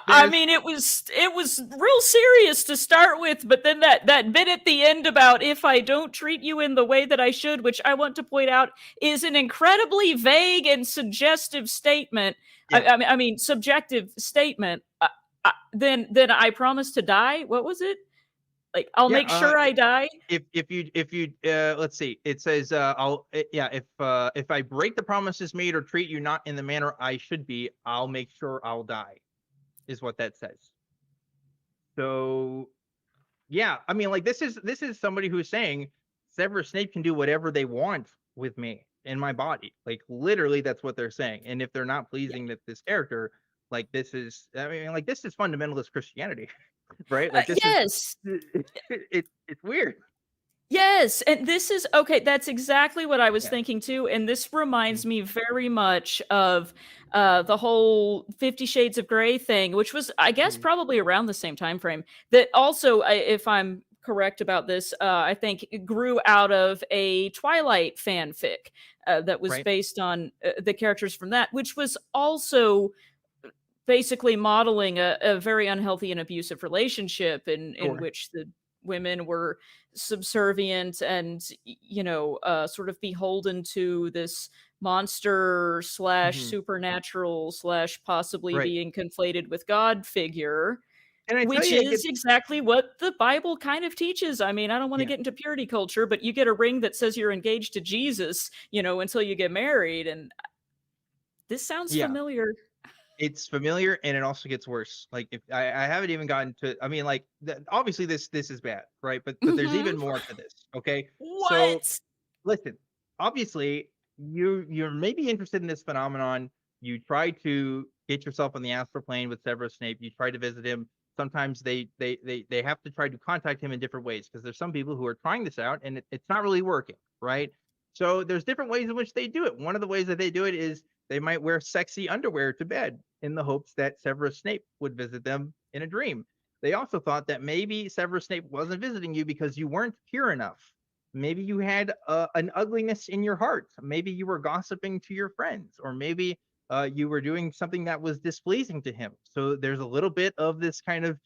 I mean, it was real serious to start with, but then that bit at the end about if I don't treat you in the way that I should, which I want to point out is an incredibly vague and suggestive statement. Yeah. I mean, subjective statement. Then I promise to die. What was it? Like, I'll make sure I die. If you let's see, it says if I break the promises made or treat you not in the manner I should be, I'll make sure I'll die, is what that says. So yeah, I mean, like, this is somebody who's saying Severus Snape can do whatever they want with me in my body. Like, literally, that's what they're saying. And if they're not pleasing with this character, like, this is, I mean, like, this is fundamentalist Christianity, right? Like, this yes, it's weird. Yes, and this is okay. That's exactly what I was thinking too, and this reminds me very much of the whole 50 Shades of Grey thing, which was, I guess, probably around the same time frame. That also, if I'm correct about this, I think it grew out of a Twilight fanfic that was based on the characters from that, which was also basically modeling a very unhealthy and abusive relationship in which the women were subservient and sort of beholden to this monster / supernatural / possibly being conflated with God figure, which is exactly what the Bible kind of teaches. I mean, I don't want to get into purity culture, but you get a ring that says you're engaged to Jesus, until you get married, and this sounds familiar. It's familiar, and it also gets worse. Like, if I haven't even gotten to, I mean, like, obviously this is bad, right? But there's even more to this. Okay. What? So listen, obviously you're maybe interested in this phenomenon. You try to get yourself on the astral plane with Severus Snape. You try to visit him. Sometimes they have to try to contact him in different ways, because there's some people who are trying this out and it's not really working, right? So there's different ways in which they do it. One of the ways that they do it is they might wear sexy underwear to bed in the hopes that Severus Snape would visit them in a dream. They also thought that maybe Severus Snape wasn't visiting you because you weren't pure enough. Maybe you had an ugliness in your heart. Maybe you were gossiping to your friends, or maybe you were doing something that was displeasing to him. So there's a little bit of this kind of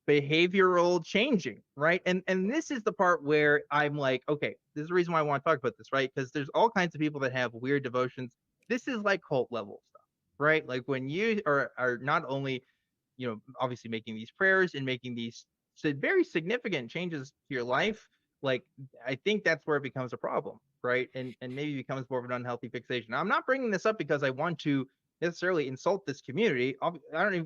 behavioral changing, right? And this is the part where I'm like, okay, this is the reason why I want to talk about this, right? Because there's all kinds of people that have weird devotions. This is like cult level stuff, right? Like, when you are not only, obviously making these prayers and making these very significant changes to your life, like, I think that's where it becomes a problem, right? And maybe becomes more of an unhealthy fixation. Now, I'm not bringing this up because I want to necessarily insult this community.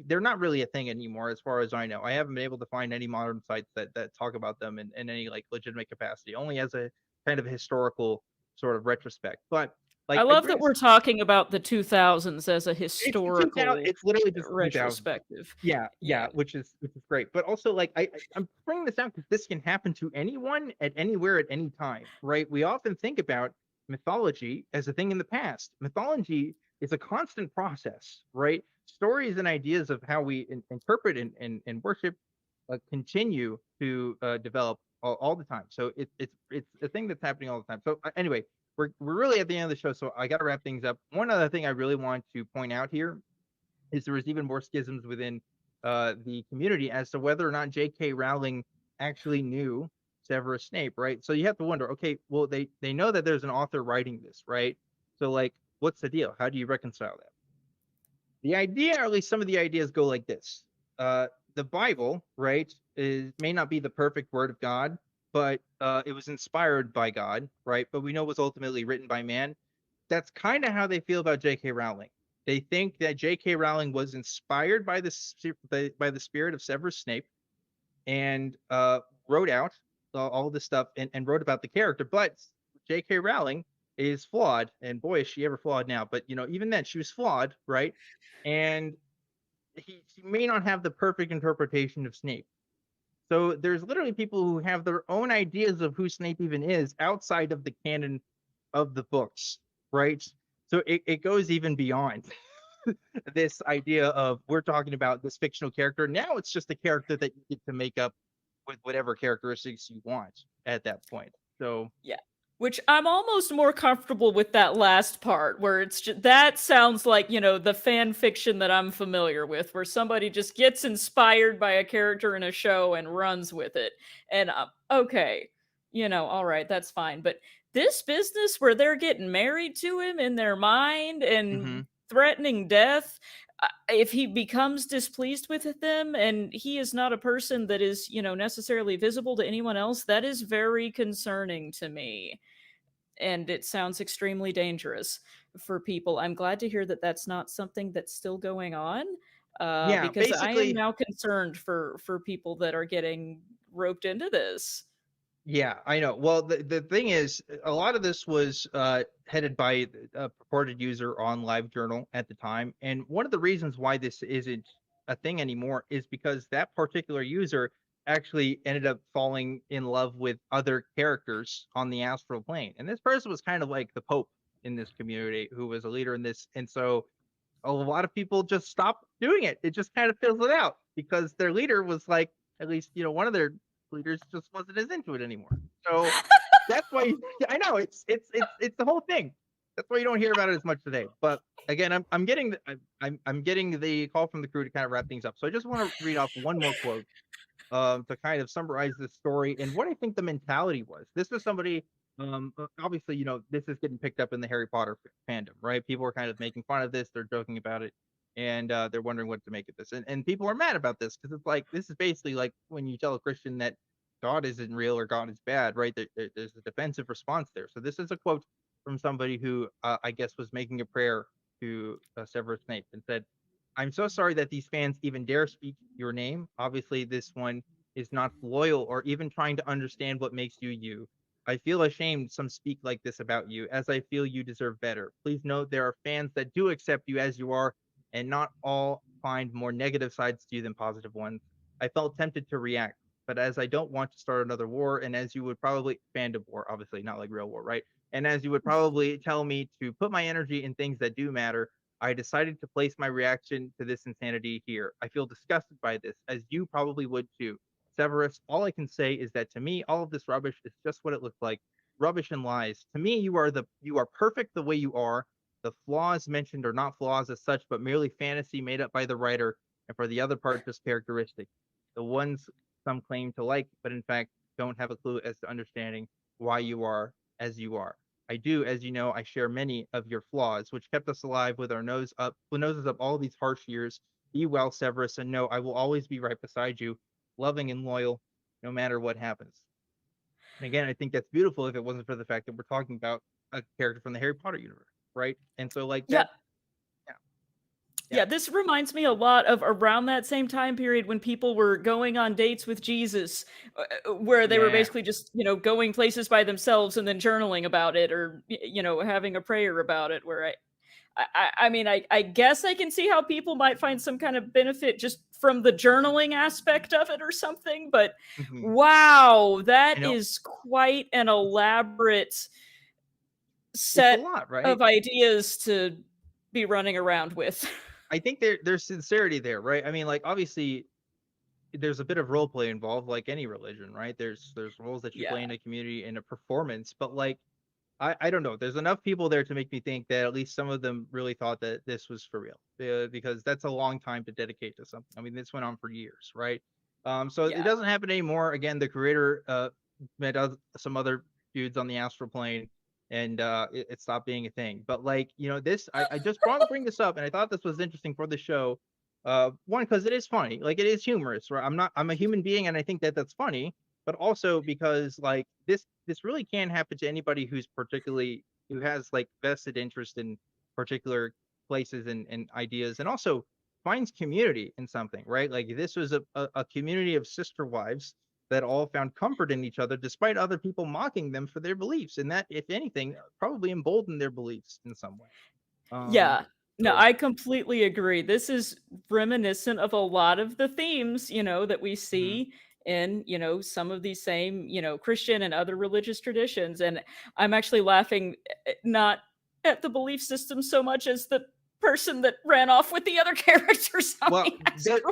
They're not really a thing anymore, as far as I know. I haven't been able to find any modern sites that talk about them in any, like, legitimate capacity, only as a kind of historical sort of retrospect. But like, I love that we're talking about the 2000s as a historical, it's literally just retrospective. Yeah, which is great. But also, like, I'm bringing this out because this can happen to anyone at anywhere at any time, right? We often think about mythology as a thing in the past. Mythology is a constant process, right? Stories and ideas of how we interpret and worship continue to develop all the time. So it's a thing that's happening all the time. So anyway, we're really at the end of the show, so I got to wrap things up. One other thing I really want to point out here is there was even more schisms within the community as to whether or not J.K. Rowling actually knew Severus Snape, right? So you have to wonder, okay, well, they know that there's an author writing this, right? So like, what's the deal? How do you reconcile that? The idea, or at least some of the ideas, go like this. The Bible, right, may not be the perfect word of God, but it was inspired by God, right? But we know it was ultimately written by man. That's kind of how they feel about J.K. Rowling. They think that J.K. Rowling was inspired by the spirit of Severus Snape, and wrote out all this stuff and wrote about the character. But J.K. Rowling is flawed, and boy, is she ever flawed now. But even then, she was flawed, right? And she may not have the perfect interpretation of Snape. So there's literally people who have their own ideas of who Snape even is outside of the canon of the books, right? So it goes even beyond this idea of we're talking about this fictional character. Now it's just a character that you get to make up with whatever characteristics you want at that point. So yeah. Which I'm almost more comfortable with that last part, where it's just, that sounds like, the fan fiction that I'm familiar with, where somebody just gets inspired by a character in a show and runs with it. And okay, all right, that's fine. But this business where they're getting married to him in their mind and threatening death, if he becomes displeased with them and he is not a person that is, necessarily visible to anyone else, that is very concerning to me. And it sounds extremely dangerous for people. I'm glad to hear that that's not something that's still going on, because I am now concerned for people that are getting roped into this. Yeah, I know. Well, the thing is, a lot of this was headed by a purported user on LiveJournal at the time. And one of the reasons why this isn't a thing anymore is because that particular user actually ended up falling in love with other characters on the astral plane. And this person was kind of like the Pope in this community, who was a leader in this. And so a lot of people just stopped doing it. It just kind of fizzled out because their leader was like, at least, one of their leaders just wasn't as into it anymore. So that's why I know it's the whole thing. That's why you don't hear about it as much today. But again, I'm getting the call from the crew to kind of wrap things up. So I just want to read off one more quote to kind of summarize this story and what I think the mentality was. This was somebody, obviously, this is getting picked up in the Harry Potter fandom, right? People are kind of making fun of this. They're joking about it. And they're wondering what to make of this. And people are mad about this because it's like, this is basically like when you tell a Christian that God isn't real or God is bad, right? There's a defensive response there. So this is a quote from somebody who I guess was making a prayer to Severus Snape and said, "I'm so sorry that these fans even dare speak your name. Obviously, this one is not loyal or even trying to understand what makes you you. I feel ashamed some speak like this about you, as I feel you deserve better. Please note there are fans that do accept you as you are, and not all find more negative sides to you than positive ones. I felt tempted to react, but as I don't want to start another war, and as you would probably fandom war, obviously not like real war, right? And as you would probably tell me to put my energy in things that do matter, I decided to place my reaction to this insanity here. I feel disgusted by this, as you probably would too. Severus, all I can say is that to me, all of this rubbish is just what it looks like. Rubbish and lies. To me, you are perfect the way you are. The flaws mentioned are not flaws as such, but merely fantasy made up by the writer, and for the other part, just characteristic. The ones some claim to like, but in fact don't have a clue as to understanding why you are as you are. I do, as you know, I share many of your flaws, which kept us alive with our noses up all these harsh years. Be well, Severus, and know I will always be right beside you, loving and loyal, no matter what happens." And again, I think that's beautiful if it wasn't for the fact that we're talking about a character from the Harry Potter universe, right? And so, like, that, yeah, this reminds me a lot of around that same time period when people were going on dates with Jesus, where they were basically just, going places by themselves and then journaling about it, or, having a prayer about it, where I mean, I guess I can see how people might find some kind of benefit just from the journaling aspect of it or something, but wow, that is quite an elaborate set of ideas to be running around with. I think there's sincerity there, right? I mean, like, obviously there's a bit of role play involved, like any religion, right? There's roles that you play in a community, in a performance, but like I don't know. There's enough people there to make me think that at least some of them really thought that this was for real, because that's a long time to dedicate to something. I mean, this went on for years, right? So it doesn't happen anymore. Again, the creator met some other dudes on the astral plane, and it stopped being a thing. But like, this, I just want to bring this up, and I thought this was interesting for the show. One, because it is funny, like it is humorous, right? I'm a human being, and I think that that's funny. But also because like this really can happen to anybody who has like vested interest in particular places and ideas, and also finds community in something, right? Like this was a community of sister wives that all found comfort in each other despite other people mocking them for their beliefs, and that, if anything, probably emboldened their beliefs in some way. Yeah. No, I completely agree. This is reminiscent of a lot of the themes, that we see in, some of these same, Christian and other religious traditions. And I'm actually laughing not at the belief system so much as the person that ran off with the other characters. Well,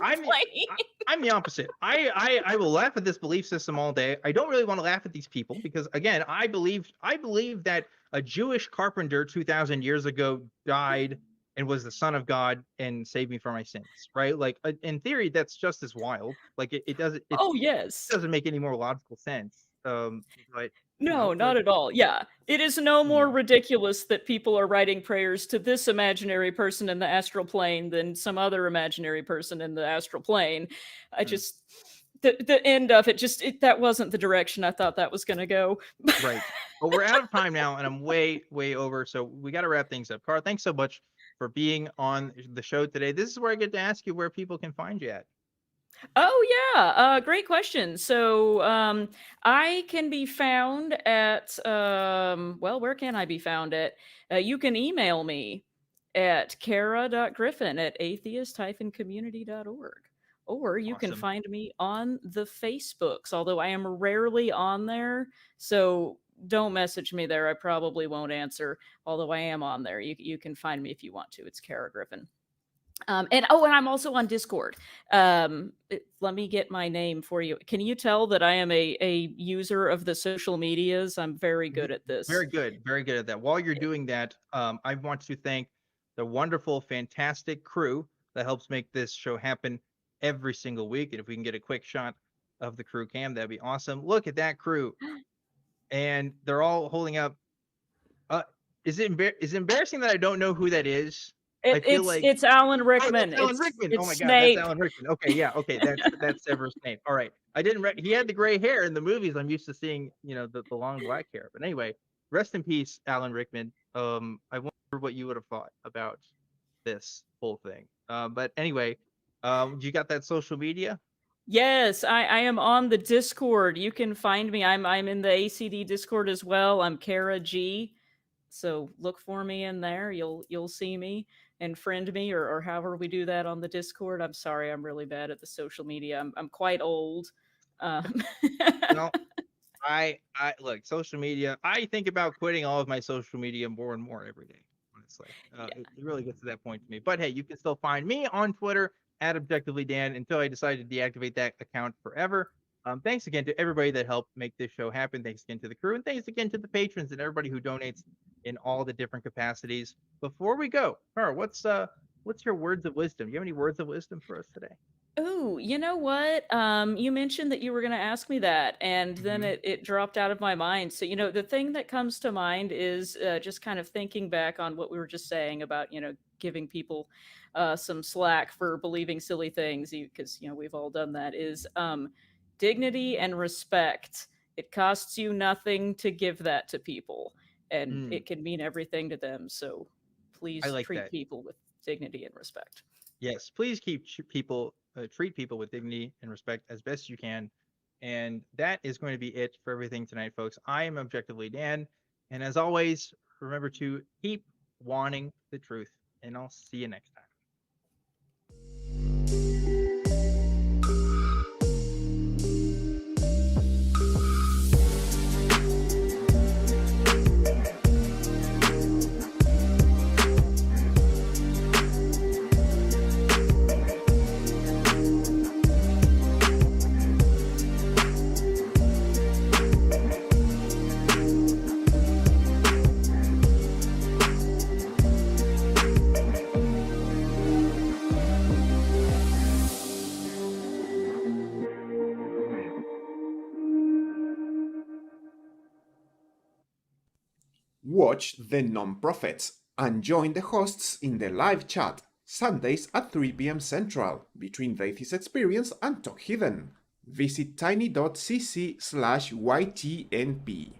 I'm the opposite. I will laugh at this belief system all day. I don't really want to laugh at these people because, again, I believe that a Jewish carpenter 2,000 years ago died and was the son of God and saved me from my sins, right? Like in theory, that's just as wild. Like it doesn't. It doesn't make any more logical sense. But no, not at all. Yeah, it is no more ridiculous that people are writing prayers to this imaginary person in the astral plane than some other imaginary person in the astral plane. I just the end of it that wasn't the direction I thought that was going to go. Right. But we're out of time now, and I'm way over. So we got to wrap things up. Cara, thanks so much for being on the show today. This is where I get to ask you where people can find you at. Oh yeah, great question. So I can be found at where can I be found at? You can email me at kara.griffin@atheist-community.org. Or you can find me on the Facebooks, although I am rarely on there. So don't message me there. I probably won't answer, although I am on there. You can find me if you want to. It's Kara Griffin. And I'm also on Discord. Let me get my name for you. Can you tell that I am a user of the social medias? I'm very good at this. Very good at that. While you're doing that, I want to thank the wonderful, fantastic crew that helps make this show happen every single week. And if we can get a quick shot of the crew cam, that'd be awesome. Look at that crew. And they're all holding up. Is it embarrassing that I don't know who that is? It's Alan Rickman. Alan Rickman. Oh my Snape. God, that's Alan Rickman. Okay, yeah, okay, that's Severus Snape. All right, I didn't. He had the gray hair in the movies. I'm used to seeing, the long black hair. But anyway, rest in peace, Alan Rickman. I wonder what you would have thought about this whole thing. But anyway, you got that social media? Yes, I am on the Discord. You can find me. I'm in the ACD Discord as well. I'm Kara G. So look for me in there. You'll see me and friend me or however we do that on the Discord. I'm sorry, I'm really bad at the social media. I'm quite old. I look, social media. I think about quitting all of my social media more and more every day. Honestly, it really gets to that point to me. But hey, you can still find me on Twitter at ObjectivelyDan until I decide to deactivate that account forever. Thanks again to everybody that helped make this show happen. Thanks again to the crew, and thanks again to the patrons and everybody who donates in all the different capacities. Before we go, Cara, what's your words of wisdom? Do you have any words of wisdom for us today? Oh, you know what? You mentioned that you were going to ask me that, and then it dropped out of my mind. So, the thing that comes to mind is just kind of thinking back on what we were just saying about, giving people some slack for believing silly things, because, we've all done that, is dignity and respect. It costs you nothing to give that to people, and it can mean everything to them. So please treat people with dignity and respect. Yes, please treat people with dignity and respect as best you can. And that is going to be it for everything tonight, folks. I am Objectively Dan. And as always, remember to keep wanting the truth. And I'll see you next time. Watch The Non-Prophets and join the hosts in the live chat, Sundays at 3 p.m. Central, between The Atheist Experience and Talk Hidden. Visit tiny.cc/YTNP.